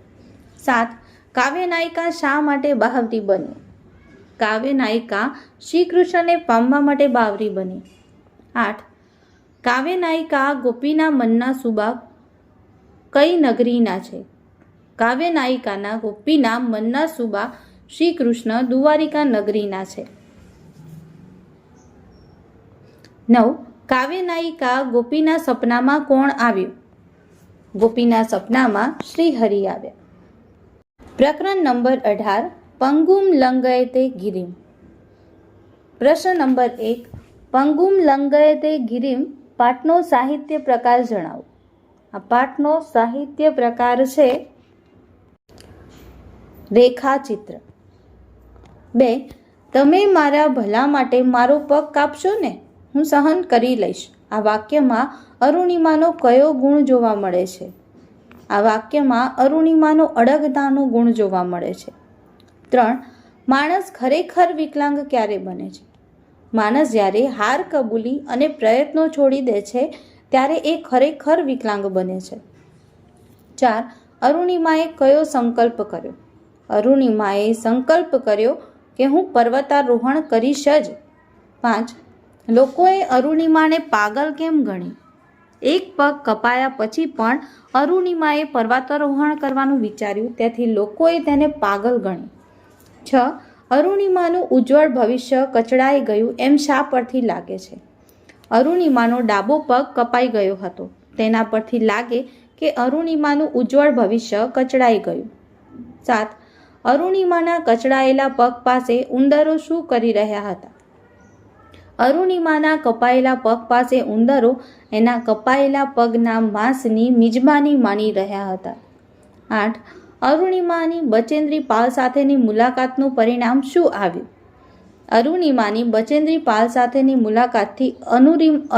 7. કાવ્ય નાયિકા શા માટે બાવરી બની? કાવ્ય નાયિકા શ્રી કૃષ્ણને પામવા માટે બાવરી બની. 8. કાવ્ય નાયિકા ગોપીના મનના સુબા કઈ નગરીના છે? કાવ્ય નાયિકાના ગોપીના મનના સુબા શ્રી કૃષ્ણ દ્વારિકા નગરીના છે. 9. કાવ્ય નાયિકા ગોપીના સપનામાં કોણ આવ્યું? ગોપીના સપનામાં શ્રીહરિ આવ્યા. પ્રકરણ નંબર 18. પંગુમ લંઘયતે ગિરિમ. પ્રશ્ન નંબર 1. પંગુમ લંઘયતે ગિરિમ પાઠનો સાહિત્ય પ્રકાર જણાવો. આ પાઠનો સાહિત્ય પ્રકાર છે રેખાચિત્ર. 2. તમે મારા ભલા માટે મારો પગ કાપશો ને, હું સહન કરી લઈશ. આ વાક્યમાં અરુણિમાનો કયો ગુણ જોવા મળે છે? આ વાક્યમાં અરુણિમાનો અડગતાનો ગુણ જોવા મળે છે. 3. માણસ ખરેખર વિકલાંગ ક્યારે બને છે? માણસ જ્યારે હાર કબૂલી અને પ્રયત્નો છોડી દે છે ત્યારે એ ખરેખર વિકલાંગ બને છે. 4. અરુણિમાએ કયો સંકલ્પ કર્યો? અરુણિમાએ સંકલ્પ કર્યો કે હું પર્વતારોહણ કરીશ જ. 5. લોકોએ અરુણિમાને પાગલ કેમ ગણી? એક પગ કપાયા પછી પણ અરુણિમાએ પર્વતારોહણ કરવાનું વિચાર્યું, તેથી લોકોએ તેને પાગલ ગણી. 6. અરુણિમાનું ઉજ્જવળ ભવિષ્ય કચડાઈ ગયું એમ શા પરથી લાગે છે? અરુણિમાનો ડાબો પગ કપાઈ ગયો હતો, તેના પરથી લાગે કે અરુણિમાનું ઉજ્જવળ ભવિષ્ય કચડાઈ ગયું. 7. અરુણિમાના કચડાયેલા પગ પાસે ઉંદરો શું કરી રહ્યા હતા? અરુણિમાના કપાયેલા પગ પાસે ઉંદરો એના કપાયેલા પગના માંસની મિજબાની માણી રહ્યા હતા. 8. અરુણિમાની બચેન્દ્રી પાલ સાથેની મુલાકાતનું પરિણામ શું આવ્યું? અરુણિમાની બચેન્દ્રી પાલ સાથેની મુલાકાતથી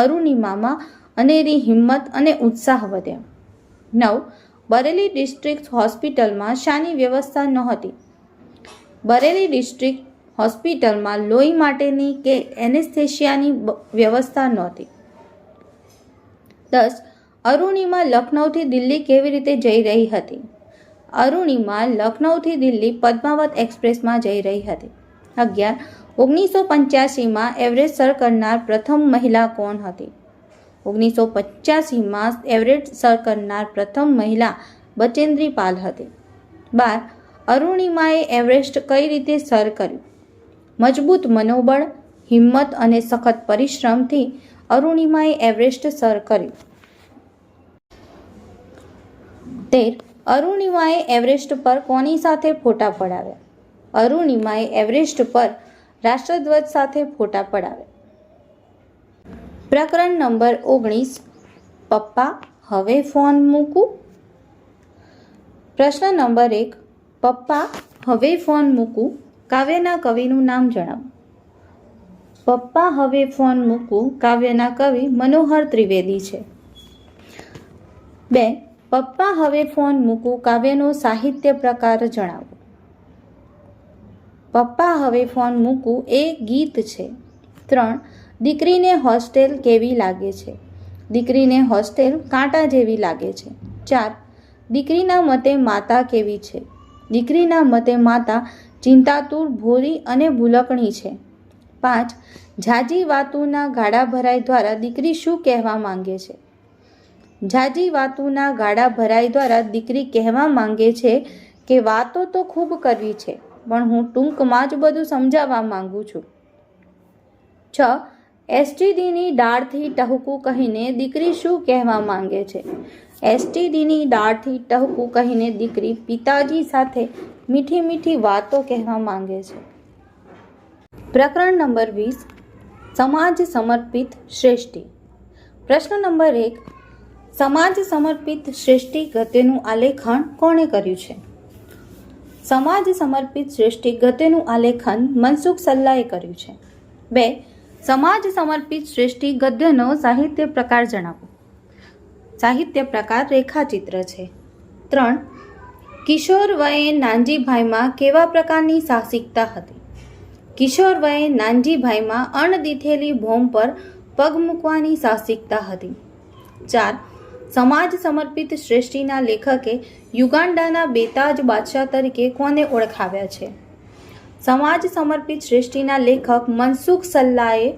અરુણિમામાં અનેરી હિંમત અને ઉત્સાહ વધ્યા. 9. બરેલી ડિસ્ટ્રિક્ટ હોસ્પિટલમાં શાની વ્યવસ્થા નહોતી? બરેલી ડિસ્ટ્રિક્ટ હોસ્પિટલમાં લોહી માટેની કે એનેસ્થેશિયાની વ્યવસ્થા નહોતી. 10. અરુણિમા લખનૌથી દિલ્હી કેવી રીતે જઈ રહી હતી? અરુણિમા લખનૌથી દિલ્હી પદ્માવત એક્સપ્રેસમાં જઈ રહી હતી. 11. 1985માં એવરેસ્ટ સર કરનાર પ્રથમ મહિલા કોણ હતી? 1985માં એવરેસ્ટ સર કરનાર પ્રથમ મહિલા બચેન્દ્રી પાલ હતી. 12. અરુણિમાએ એવરેસ્ટ કઈ રીતે સર કર્યું? મજબૂત મનોબળ, હિંમત અને સખત પરિશ્રમથી અરુણિમાએ એવરેસ્ટ સર કર્યું. 13. અરુણિમાએ એવરેસ્ટ પર કોની સાથે ફોટા પડાવ્યા? અરુણિમાએ એવરેસ્ટ પર રાષ્ટ્રધ્વજ સાથે ફોટા પડાવ્યા. પ્રકરણ નંબર 19. પપ્પા હવે ફોન મૂકું. પ્રશ્ન નંબર 1. પપ્પા હવે ફોન મૂકું કાવ્યના કવિનું નામ જણાવો. પપ્પા હવે ફોન મૂકું કાવ્યના કવિ મનોહર ત્રિવેદી છે. 2. પપ્પા હવે ફોન મૂકું કાવ્યનો સાહિત્ય પ્રકાર જણાવો. પપ્પા હવે ફોન મૂકું એ ગીત છે. 3. દીકરીને હોસ્ટેલ કેવી લાગે છે? દીકરીને હોસ્ટેલ કાંટા જેવી લાગે છે. 4. દીકરીના મતે માતા કેવી છે? દીકરીના મતે માતા ચિંતાતુર, ભોળી અને ભૂલકણી છે. 5. ઝાઝી વાતુના ગાડા ભરાઈ દ્વારા દીકરી શું કહેવા માંગે છે? ઝાઝી વાતુના ગાડા ભરાઈ દ્વારા દીકરી કહેવા માંગે છે કે વાતો તો ખૂબ કરવી છે, પણ હું ટૂંકમાં જ બધું સમજાવવા માંગુ છું. 6. એસટીડીની ડાળથી ટહુકું કહીને દીકરી શું કહેવા માંગે છે? એસટીડીની ડાળથી ટહુકું કહીને દીકરી પિતાજી સાથે મીઠી મીઠી વાતો કહેવા માંગે છે. પ્રકરણ નંબર 20. સમાજ સમર્પિત શ્રેષ્ઠી. પ્રશ્ન નંબર 1. સમાજ સમર્પિત શ્રેષ્ઠી ગદ્યનું આલેખન કોણે કર્યું છે? સમાજ સમર્પિત શ્રેષ્ઠી ગદ્યનું આલેખન મનસુખ સલ્લાએ કર્યું છે. 2. સમાજ સમર્પિત શ્રેષ્ઠી ગદ્યનો સાહિત્ય પ્રકાર જણાવો. સાહિત્ય પ્રકાર રેખાચિત્ર છે. 3. કિશોર વયે નાનજીભાઈમાં કેવા પ્રકારની સાહસિકતા હતી? કિશોર વયે નાનજીભાઈમાં અણદીઠેલી ભોમ પર પગ મૂકવાની સાહસિકતા હતી. 4. સમાજ સમર્પિત શ્રેષ્ઠીના લેખકે યુગાન્ડાના બેતાજ બાદશાહ તરીકે કોને ઓળખાવ્યા છે? સમાજ સમર્પિત શ્રેષ્ઠીના લેખક મનસુખ સલ્લાએ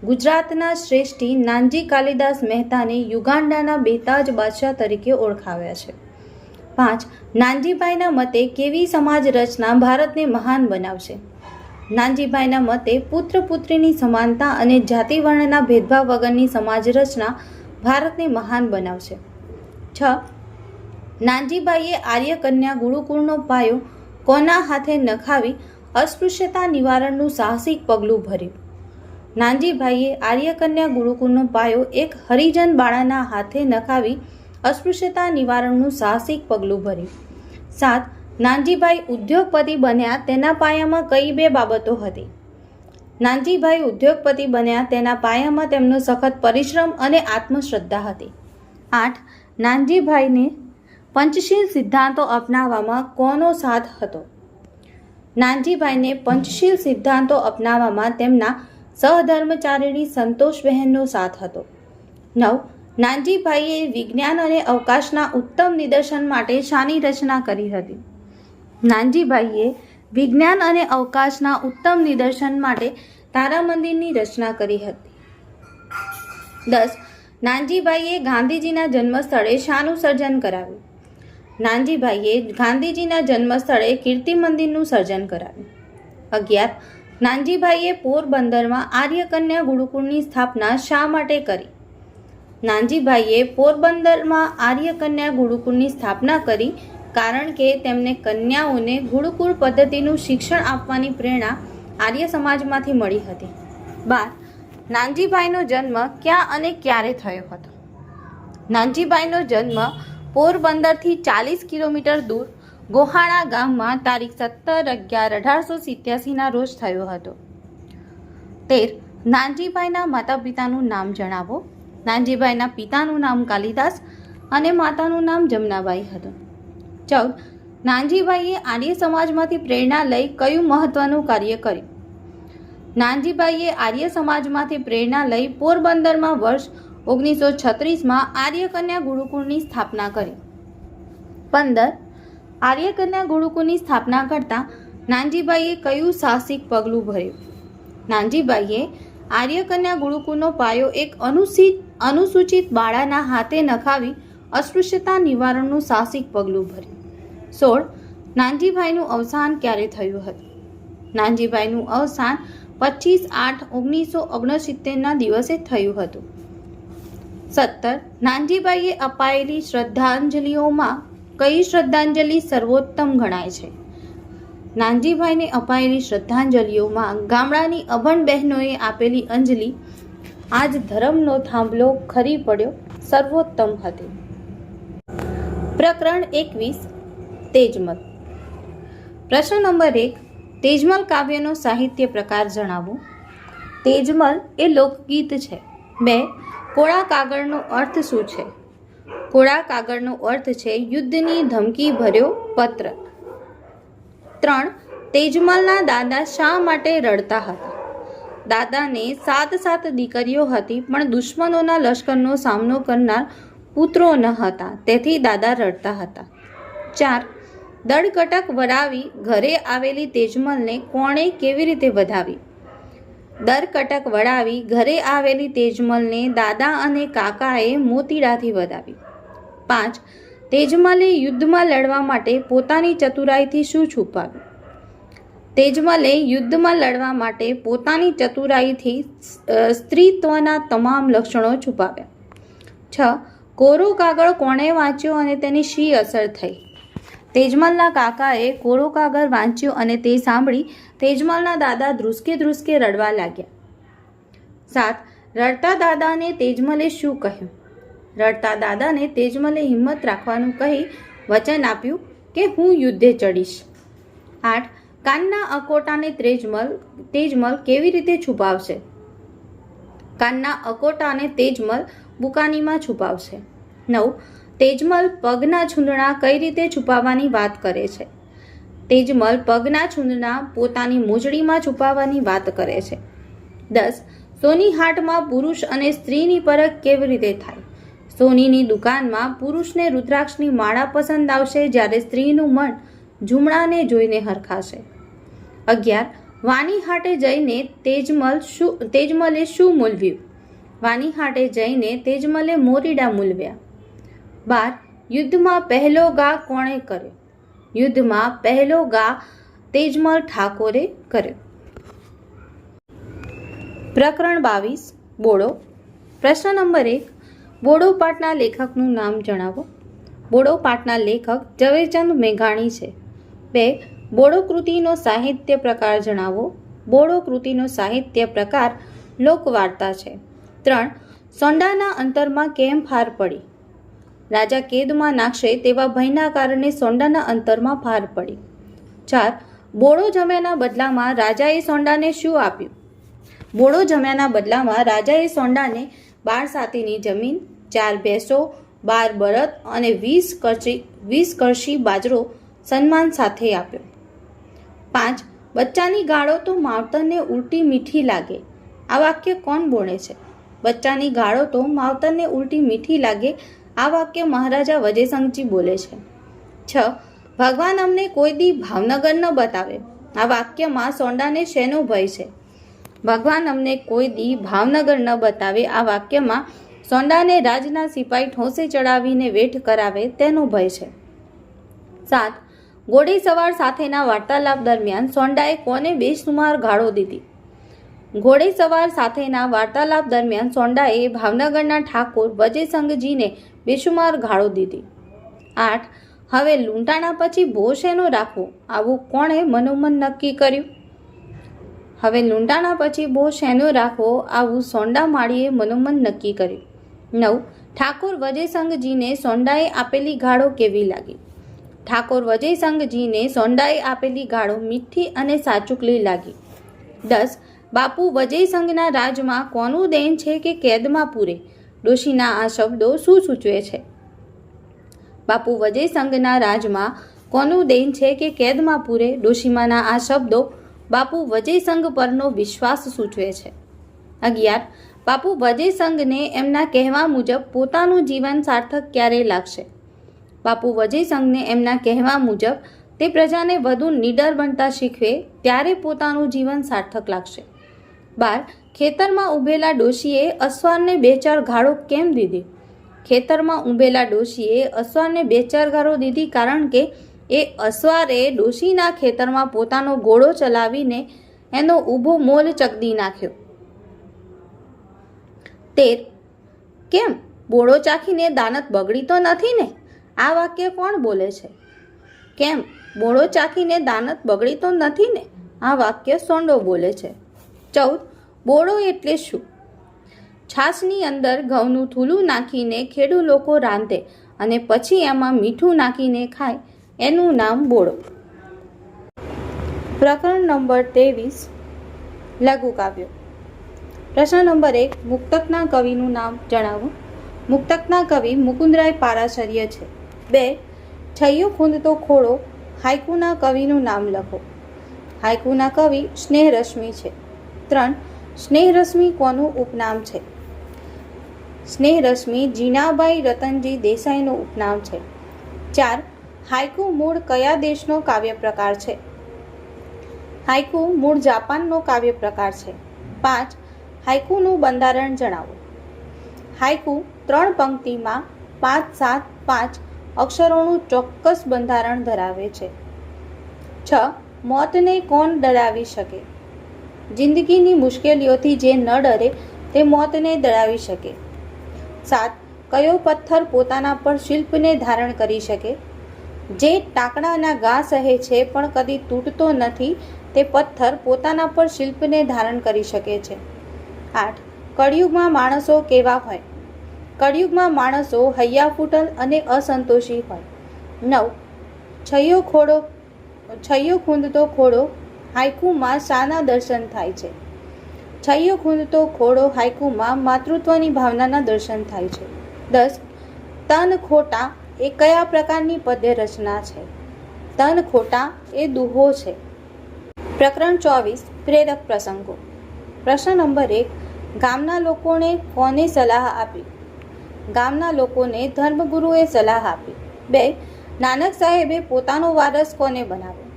ગુજરાતના શ્રેષ્ઠી નાનજી કાલિદાસ મહેતાને યુગાન્ડાના બેતાજ બાદશાહ તરીકે ઓળખાવ્યા છે. 5. નાનજીભાઈના મતે કેવી સમાજ રચના ભારતને મહાન બનાવશે? નાનજીભાઈના મતે પુત્ર પુત્રીની સમાનતા અને જાતિ વર્ણના ભેદભાવ વગરની સમાજ રચના ભારતને મહાન બનાવશે. 6. નાનજીભાઈએ આર્ય કન્યા ગુરુકુળનો પાયો કોના હાથે નખાવી અસ્પૃશ્યતા નિવારણનું સાહસિક પગલું ભર્યું? નાનજીભાઈએ આર્ય કન્યા ગુરુકુળનો પાયો એક હરિજન બાળાના હાથે નખાવી અસ્પૃશ્યતા નિવારણનું સાહસિક પગલું ભર્યું. 7. નાનજીભાઈ ઉદ્યોગપતિ બન્યા તેના પાયામાં કઈ બે બાબતો હતી? નાનજીભાઈ ઉદ્યોગપતિ બન્યા તેના પાયામાં તેમનો સખત પરિશ્રમ અને આત્મશ્રદ્ધા હતી. 8. નાનજીભાઈને પંચશીલ સિદ્ધાંતો અપનાવવામાં કોનો સાથ હતો? નાનજીભાઈને પંચશીલ સિદ્ધાંતો અપનાવવામાં તેમના સહધર્મચારીણી સંતોષબહેનનો સાથ હતો. 9. નાનજીભાઈએ વિજ્ઞાન અને અવકાશના ઉત્તમ નિદર્શન માટે શાની રચના કરી હતી? નાનજીભાઈએ વિજ્ઞાન અને અવકાશના ઉત્તમ નિદર્શન માટે તારામંદિરની રચના કરી હતી. 10. નાનજીભાઈએ ગાંધીજીના જન્મસ્થળે શાનું સર્જન કરાવ્યું? નાનજીભાઈએ ગાંધીજીના જન્મસ્થળે કીર્તિ મંદિરનું સર્જન કરાવ્યું. 11. નાનજીભાઈએ પોરબંદરમાં આર્ય કન્યા ગુરુકુળની સ્થાપના શા માટે કરી? નાનજીભાઈએ પોરબંદરમાં આર્ય કન્યા ગુરુકુળની સ્થાપના કરી કારણ કે તેમને કન્યાઓને ગુરુકુળ પદ્ધતિનું શિક્ષણ આપવાની પ્રેરણા આર્ય સમાજમાંથી મળી હતી. 12. નાનજીભાઈનો જન્મ ક્યાં અને ક્યારે થયો હતો? નાનજીભાઈનો જન્મ પોરબંદરથી 40 કિલોમીટર દૂર ગોહાણા ગામમાં તારીખ 17/11/1887 રોજ થયો હતો. 13. નાનજીભાઈના માતા પિતાનું નામ જણાવો. નાનજીભાઈના પિતાનું નામ કાલિદાસ અને માતાનું નામ જમનાબાઈ હતું. 14. નાનજીભાઈએ આર્ય સમાજમાંથી પ્રેરણા લઈ કયું મહત્વનું કાર્ય કર્યું? નાનજીભાઈએ આર્ય સમાજમાંથી પ્રેરણા લઈ પોરબંદરમાં વર્ષ 1936માં આર્ય કન્યા ગુરુકુળની સ્થાપના કરી. 15. આર્ય કન્યા ગુરુકુળની સ્થાપના કરતા નાનજીભાઈએ કયું સાહસિક પગલું ભર્યું? નાનજીભાઈએ આર્ય કન્યા ગુરુકુળનો પાયો એક અનુસૂચિત બાળાના હાથે નખાવી અસ્પૃશ્યતા નિવારણનું સાહસિક પગલું ભર્યું. 16. નાનજીભાઈનું અવસાન ક્યારે થયું હતું? નાનજીભાઈનું અવસાન 25/8/1969ના દિવસે થયું હતું. 17. નાનજીભાઈએ અપાયેલી શ્રદ્ધાંજલિઓમાં કઈ શ્રદ્ધાંજલિ સર્વોત્તમ ગણાય છે? નાનજીભાઈને અપાયેલી શ્રદ્ધાંજલિઓમાં ગામડાની અભણ બહેનોએ આપેલી અંજલિ આજ ધર્મનો થાંભલો ખરી પડ્યો સર્વોત્તમ હતી. પ્રકરણ 21 તેજમલ. પ્રશ્ન નંબર 1. તેજમલ કાવ્યનો સાહિત્ય પ્રકાર જણાવો. તેજમલ એ લોકગીત છે. 2. કોળા કાગળનો અર્થ શું છે? કોળા કાગળનો અર્થ છે યુદ્ધની ધમકી ભર્યો પત્ર. 3. તેજમલના દાદા શા માટે રડતા હતા? દાદાને 7 દીકરીઓ હતી પણ દુશ્મનોના લશ્કરનો સામનો કરનાર પુત્રો ન હતા, તેથી દાદા રડતા હતા. 4. દળકટક વરાવી ઘરે આવેલી તેજમલને કોણે કેવી રીતે વધાવી? દરકટક વળાવી ઘરે આવેલી તેજમલને દાદા અને કાકાએ મોતીડાથી વધાવી. 5. તેજમલે યુદ્ધમાં લડવા માટે પોતાની ચતુરાઈથી શું છુપાવ્યું? તેજમલે યુદ્ધમાં લડવા માટે પોતાની ચતુરાઈથી સ્ત્રીત્વના તમામ લક્ષણો છુપાવ્યા. 6. કોરો કાગળ કોણે વાંચ્યો અને તેની શી અસર થઈ? તેજમલના કાકાએ કોરો કાગળ વાંચ્યો અને તે સાંભળી તેજમલના દાદા ધ્રુસકે રડવા લાગ્યા. 7. રડતા દાદાને તેજમલે શું કહ્યું? રડતા દાદાને તેજમલે હિંમત રાખવાનું કહી વચન આપ્યું કે હું યુદ્ધે ચડીશ. 8. કાનના અકોટાને તેજમલ કેવી રીતે છુપાવશે? કાનના અકોટાને તેજમલ બુકાનીમાં છુપાવશે. 9. તેજમલ પગના છૂંદણા કઈ રીતે છુપાવવાની વાત કરે છે? તેજમલ પગના છૂંદણા પોતાની મોજડીમાં છુપાવવાની વાત કરે છે. 10. સોની હાટમાં પુરુષ અને સ્ત્રીની પરખ કેવી રીતે થાય? સોનીની દુકાનમાં પુરુષને રુદ્રાક્ષની માળા પસંદ આવશે, જ્યારે સ્ત્રીનું મન ઝૂમડાને જોઈને હરખાશે. 11. વાની હાટે જઈને તેજમલે શું મૂલવ્યું? વાની હાટે જઈને તેજમલે મોરીડા મૂલવ્યા. 12. યુદ્ધમાં પહેલો ઘા કોણે કર્યો? યુદ્ધમાં પહેલો ઘા તેજમલ ઠાકોરે કર્યો. પ્રકરણ 22 બોડો. પ્રશ્ન નંબર 1. બોડો પાઠના લેખકનું નામ જણાવો. બોડો પાઠના લેખક ઝવેરચંદ મેઘાણી છે. 2. બોડો કૃતિનો સાહિત્ય પ્રકાર જણાવો. બોડો કૃતિનો સાહિત્ય પ્રકાર લોકવાર્તા છે. 3. સોંડાના અંતરમાં કેમ ફાર પડી? રાજા કેદમાં નાખશે તેવા ભયના કારણે સોંડાના અંતરમાં ફાર પડી. 4. બોડો જમ્યાના બદલામાં રાજાએ સોંડાને શું આપ્યું? બોડો જમ્યાના બદલામાં રાજાએ સોંડાને 12 સાતીની જમીન, 4 ભેંસો, 12 બળદ અને 20 કળશી બાજરો સન્માન સાથે આપ્યો. 5. બચ્ચાની ગાળો તો માવતરને ઉલટી મીઠી લાગે. આ વાક્ય કોણ બોલે છે? બચ્ચાની ગાળો તો માવતરને ઉલટી મીઠી લાગે. આ વાક્ય મહારાજા વજયસંઘજી બોલે છે. 6. ભગવાન અમને કોઈ દી ભાવનગર ન બતાવે. આ વાક્યમાં સોંડાને શેનો ભય છે? ભગવાન અમને કોઈ દી ભાવનગર ન બતાવે. આ વાક્યમાં સોંડાને રાજના સિપાઈ ઠોંસે ચડાવીને વેઠ કરાવે તેનો ભય છે. 7. ઘોડે સવાર સાથેના વાર્તાલાપ દરમિયાન સોંડાએ કોને બેસુમાર ગાળો દીધી? ઘોડે સવાર સાથેના વાર્તાલાપ દરમિયાન સોંડાએ ભાવનગરના ઠાકોર વજયસંઘજીને બેસુમાર ગાળો દીધી. 8. હવે લૂંટાણા પછી ભો શેનો રાખવો? આવું કોણે મનોમન નક્કી કર્યું? હવે લૂંટાણા પછી ભો શેનો રાખવો? આવું સોંડા માળીએ મનોમન નક્કી કર્યું. 9. ઠાકોર વજયસંઘજીને સોંડાએ આપેલી ગાળો કેવી લાગી? ઠાકોર વજયસંઘજીને સોંડાએ આપેલી ગાળો મીઠી અને સાચુકલી લાગી. 10. બાપુ વજયસંઘના રાજમાં કોનું દેન છે કે કેદમાં પૂરે? ડોશીના આ શબ્દો શું સૂચવે છે? બાપુ વજયસંઘના રાજમાં કોનું દેન છે કે કેદમાં પૂરે? ડોશીમાના આ શબ્દો બાપુ વજયસંઘ પરનો વિશ્વાસ સૂચવે છે. 11. બાપુ વજયસંઘને એમના કહેવા મુજબ પોતાનું જીવન સાર્થક ક્યારે લાગશે? બાપુ વજયસંઘને એમના કહેવા મુજબ તે પ્રજાને વધુ નીડર બનતા શીખવે ત્યારે પોતાનું જીવન સાર્થક લાગશે. 12. ખેતરમાં ઊભેલા ડોશીએ અસવારને 2-4 ગાળો કેમ દીધી? ખેતરમાં ઊભેલા ડોશીએ અસવારને 2-4 ગાળો દીધી કારણ કે એ અસવારે ડોશીના ખેતરમાં પોતાનો ઘોડો ચલાવીને એનો ઊભો મોલ ચકદી નાખ્યો. 13. કેમ બોડો ચાખીને દાનત બગડી તો નથી ને? આ વાક્ય કોણ બોલે છે? કેમ બોડો ચાખીને દાનત બગડી તો નથી ને? આ વાક્ય સોંડો બોલે છે. 14. બોડો એટલે શું? છાશની અંદર ઘઉંનું થૂલું નાખીને ખેડૂ લોકો રાંધે અને પછી એમાં મીઠું નાખીને ખાય એનું નામ બોડો. પ્રકરણ નંબર 23 લઘુ કાવ્યો. પ્રશ્ન નંબર 1. મુક્તકના કવિનું નામ જણાવો. મુક્તકના કવિ મુકુંદરાય પારાશર્ય છે. 2. છૈયો ખૂંદતો ખોડો હાઈકુના કવિનું નામ લખો. હાઈકુના કવિ સ્નેહરશ્મિ છે. 3. સ્નેહરશ્મિ કોનું ઉપનામ છે? સ્નેહરશ્મિ જીનાભાઈ રતનજી દેસાઈનું ઉપનામ છે. 4. હાઈકુ મૂળ કયા દેશનો કાવ્ય પ્રકાર છે? હાઈકુ મૂળ જાપાનનો કાવ્ય પ્રકાર છે. 5. હાઈકુનું બંધારણ જણાવો. હાઈકુ 3 પંક્તિમાં 5-7-5 અક્ષરોનું ચોક્કસ બંધારણ ધરાવે છે. 6. મોતને કોણ ડરાવી શકે? જિંદગીની મુશ્કેલીઓથી જે ન ડરે તે મોતને ડરાવી શકે. 7. કયો પથ્થર પોતાના પર શિલ્પને ધારણ કરી શકે? જે ટાંકણાના ઘા સહે છે પણ કદી તૂટતો નથી તે પથ્થર પોતાના પર શિલ્પને ધારણ કરી શકે છે. 8. કળિયુગમાં માણસો કેવા હોય? કળિયુગમાં માણસો હૈયાફૂટલ અને અસંતોષી હોય. 9. છૈયો ખૂંદતો ખોડો હાઈકુમાં શાના દર્શન થાય છે? છૈયો ખૂંદતો ખોડો હાઈકુમાં માતૃત્વની ભાવનાના દર્શન થાય છે. 10. તન ખોટા એ કયા પ્રકારની પદ્ય રચના છે? તન ખોટા એ દુહો છે. પ્રકરણ 24 પ્રેરક પ્રસંગો. પ્રશ્ન નંબર 1. ગામના લોકોને કોને સલાહ આપી? ગામના લોકોને ધર્મગુરુએ સલાહ આપી. 2. નાનક સાહેબે પોતાનો વારસ કોને બનાવ્યો?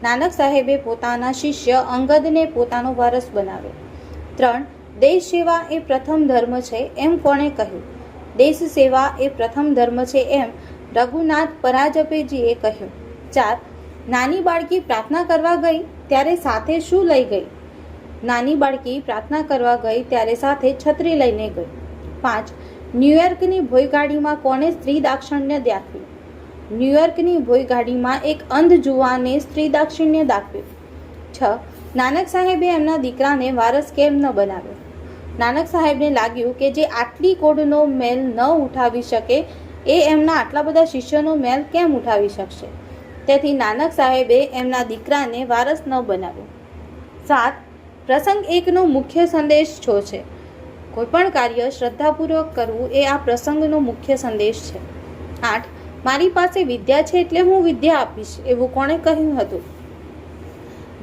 નાનક સાહેબે પોતાના શિષ્ય અંગદને પોતાનો વારસ બનાવ્યો. 3. દેશ સેવા એ પ્રથમ ધર્મ છે એમ કોણે કહ્યું? દેશ સેવા એ પ્રથમ ધર્મ છે એમ રઘુનાથ પરાજપેજીએ કહ્યું. 4. નાની બાળકી પ્રાર્થના કરવા ગઈ ત્યારે સાથે શું લઈ ગઈ? નાની બાળકી પ્રાર્થના કરવા ગઈ ત્યારે સાથે છત્રી લઈને ગઈ. 5. ન્યૂયોર્કની ભોયગાડીમાં કોણે સ્ત્રી દાક્ષિણ્ય દાખવ્યું? ન્યૂયોર્કની ભોયગાડીમાં એક અંધ જુવાને સ્ત્રી દાક્ષિણ્ય દાખવ્યું. 6. નાનક સાહેબે એમના દીકરાને વારસ કેમ ન બનાવ્યો? નાનક સાહેબને લાગ્યું કે જે આટલી કોડનો મેલ ન ઉઠાવી શકે એ એમના આટલા બધા શિષ્યોનો મેલ કેમ ઉઠાવી શકશે? તેથી નાનક સાહેબે એમના દીકરાને વારસ ન બનાવ્યો. 7. પ્રસંગ 1નો મુખ્ય સંદેશ શું છે? કોઈપણ કાર્ય શ્રદ્ધાપૂર્વક કરવું એ આ પ્રસંગનો મુખ્ય સંદેશ છે. 8. મારી પાસે વિદ્યા છે એટલે હું વિદ્યા આપીશ એવું કોણે કહ્યું હતું?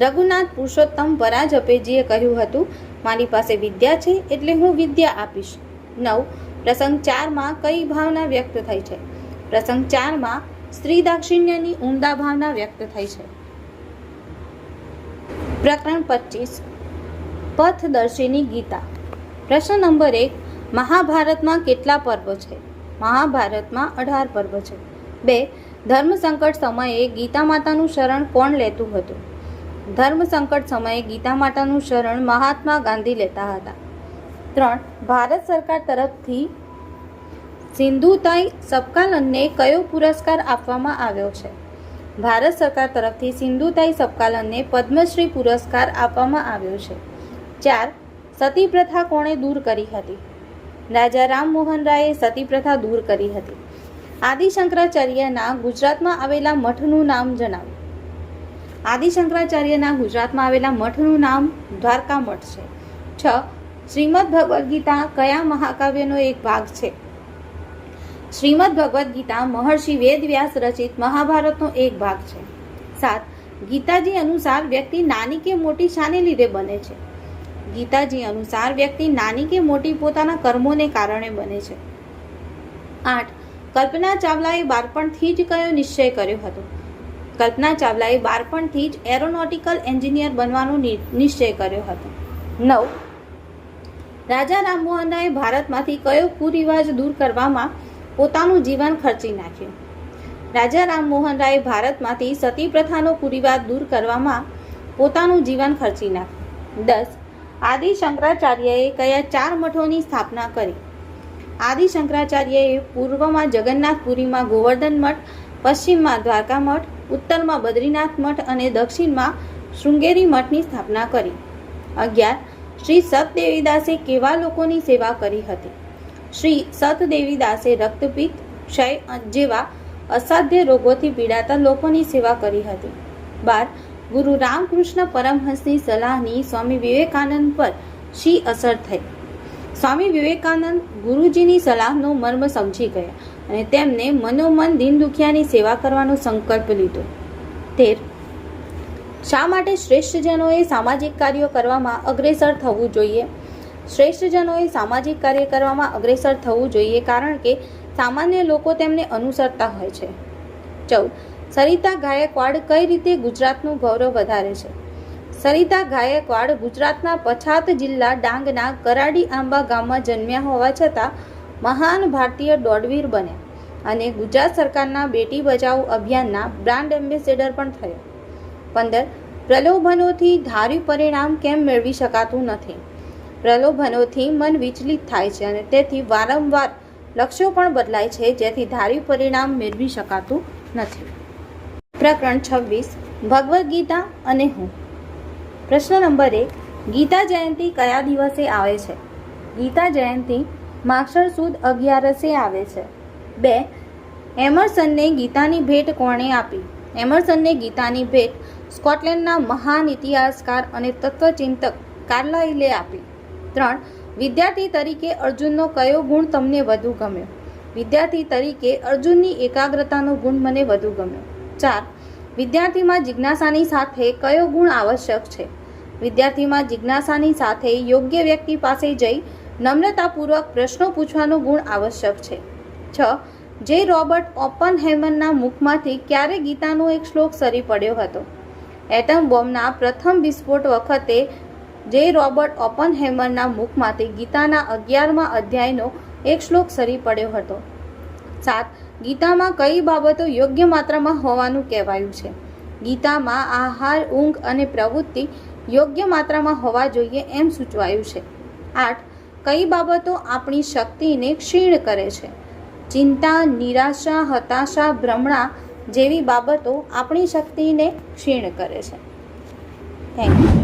રઘુનાથ પુરુષોત્તમ પરાજપેજીએ કહ્યું હતું, મારી પાસે વિદ્યા છે એટલે હું વિદ્યા આપીશ. 9. પ્રસંગ 4માં કઈ ભાવના વ્યક્ત થઈ છે? પ્રસંગ 4માં સ્ત્રી દાક્ષિણ્યની ઉમદા ભાવના વ્યક્ત થઈ છે. પ્રકરણ 25 પથદર્શિની ગીતા. પ્રશ્ન નંબર 1. મહાભારતમાં કેટલા પર્વ છે? મહાભારતમાં 18 પર્વ છે. 2. ધર્મ સંકટ સમયે ગીતા માતાનું શરણ કોણ લેતું હતું? ધર્મ સંકટ સમયે ગીતા માતાનું શરણ મહાત્મા ગાંધી લેતા હતા. 3. ભારત સરકાર તરફથી સિંધુતાઈ સબકાલનને કયો પુરસ્કાર આપવામાં આવ્યો છે? ભારત સરકાર તરફથી સિંધુતાઈ સબકાલનને પદ્મશ્રી પુરસ્કાર આપવામાં આવ્યો છે. 4. સતી પ્રથા કોણે દૂર કરી હતી? રાજા રામમોહન રાયે સતી પ્રથા દૂર કરી હતી. આદિ શંકરાચાર્યના ગુજરાતમાં આવેલા મઠનું નામ જણાવો. આદિ શંકરાચાર્યના ગુજરાતમાં આવેલા મઠનું નામ દ્વારકા મઠ છે. 6. શ્રીમદ ભગવદ્ ગીતા કયા મહાકાવ્યનો એક ભાગ છે? શ્રીમદ ભગવદ્ ગીતા મહર્ષિ વેદવ્યાસ રચિત મહાભારતનો એક ભાગ છે. 7. ગીતાજી અનુસાર વ્યક્તિ નાની કે મોટી શાને લીધે બને છે? ગીતાજી અનુસાર વ્યક્તિ નાની કે મોટી પોતાના કર્મોને કારણે બને છે. 8. કલ્પના ચાવલાએ બાળપણથી જ કયો નિશ્ચય કર્યો હતો? કલ્પના ચાવલાએ બાળપણથી જ એરોનોટિકલ એન્જિનિયર બનવાનો નિશ્ચય કર્યો હતો. 9. રાજા રામમોહન રાયે ભારતમાંથી કયો કુરિવાજ દૂર કરવામાં પોતાનું જીવન ખર્ચી નાખ્યું? રાજા રામમોહન રાયે ભારતમાંથી સતી પ્રથાનો કુરિવાજ દૂર કરવામાં પોતાનું જીવન ખર્ચી નાખ્યું. 10. આદિ શંકરાચાર્યએ કયા 4 મઠોની સ્થાપના કરી? આદિ શંકરાચાર્યએ પૂર્વમાં જગન્નાથપુરીમાં ગોવર્ધન મઠ, પશ્ચિમમાં દ્વારકા મઠ, ઉત્તરમાં બદ્રીનાથ મઠ અને દક્ષિણમાં શૃંગેરી મઠની સ્થાપના કરી. 11. શ્રી સત દેવીદાસે કેવા લોકોની સેવા કરી હતી? શ્રી સત દેવીદાસે રક્તપિત્ત, ક્ષય જેવા અસાધ્ય રોગોથી પીડાતા લોકોની સેવા કરી હતી. 12. ગુરુ રામકૃષ્ણ પરમહંસની સલાહની સ્વામી વિવેકાનંદ પર શી અસર થઈ? સ્વામી વિવેકાનંદ ગુરુજીની સલાહનો મર્મ સમજી ગયા અને તેમને મનોમન દીન દુખિયાની સેવા કરવાનો સંકલ્પ લીધો. 13. શા માટે શ્રેષ્ઠજનોએ સામાજિક કાર્યો કરવામાં અગ્રેસર થવું જોઈએ? શ્રેષ્ઠજનોએ સામાજિક કાર્ય કરવામાં અગ્રેસર થવું જોઈએ કારણ કે સામાન્ય લોકો તેમને અનુસરતા હોય છે. 14. સરિતા ગાયકવાડ કઈ રીતે ગુજરાતનું ગૌરવ વધારે છે? સરિતા ગાયકવાડ ગુજરાતના પછાત જિલ્લા ડાંગના કરાડી આંબા ગામમાં જન્મ્યા હોવા છતાં મહાન ભારતીય દોડવીર બન્યા અને ગુજરાત સરકારના બેટી બચાવો અભિયાનના બ્રાન્ડ એમ્બેસેડર પણ થયા. 15. પ્રલોભનોથી ધાર્યું પરિણામ કેમ મેળવી શકાતું નથી? પ્રલોભનોથી મન વિચલિત થાય છે અને તેથી વારંવાર લક્ષ્યો પણ બદલાય છે જેથી ધાર્યું પરિણામ મેળવી શકાતું નથી. પ્રકરણ 26 ભગવદ્ ગીતા અને હું. પ્રશ્ન નંબર 1. ગીતા જયંતિ કયા દિવસે આવે છે? ગીતા જયંતિ માગશર સુદ 11 આવે છે. 2. એમર્સનને ગીતાની ભેટ કોણે આપી? એમર્સનને ગીતાની ભેટ સ્કોટલેન્ડના મહાન ઇતિહાસકાર અને તત્વચિંતક કાર્લાઇલે આપી. 3. વિદ્યાર્થી તરીકે અર્જુનનો કયો ગુણ તમને વધુ ગમ્યો? વિદ્યાર્થી તરીકે અર્જુનની એકાગ્રતાનો ગુણ મને વધુ ગમ્યો. 4. વિદ્યાર્થીમાં જિજ્ઞાસાની સાથે કયો ગુણ આવશ્યક છે? વિદ્યાર્થીમાં જિજ્ઞાસાની સાથે યોગ્ય વ્યક્તિ પાસે જઈ નમ્રતાપૂર્વક પ્રશ્નો પૂછવાનો ગુણ આવશ્યક છે. 6. જે રોબર્ટ ઓપનહેમરના મુખમાંથી ક્યારે ગીતાનો એક શ્લોક સરી પડ્યો હતો? એટમ બોમ્બના પ્રથમ વિસ્ફોટ વખતે જે રોબર્ટ ઓપનહેમરના મુખમાંથી ગીતાના 11મા અધ્યાયનો એક શ્લોક સરી પડ્યો હતો. 7. ગીતામાં કઈ બાબતો યોગ્ય માત્રામાં હોવાનું કહેવાયું છે? ગીતામાં આહાર, ઊંઘ અને પ્રવૃત્તિ યોગ્ય માત્રામાં હોવા જોઈએ એમ સૂચવાયું છે. 8. કઈ બાબતો આપણી શક્તિને ક્ષીણ કરે છે? ચિંતા, નિરાશા, હતાશા, ભ્રમણા જેવી બાબતો આપણી શક્તિને ક્ષીણ કરે છે. Thank you.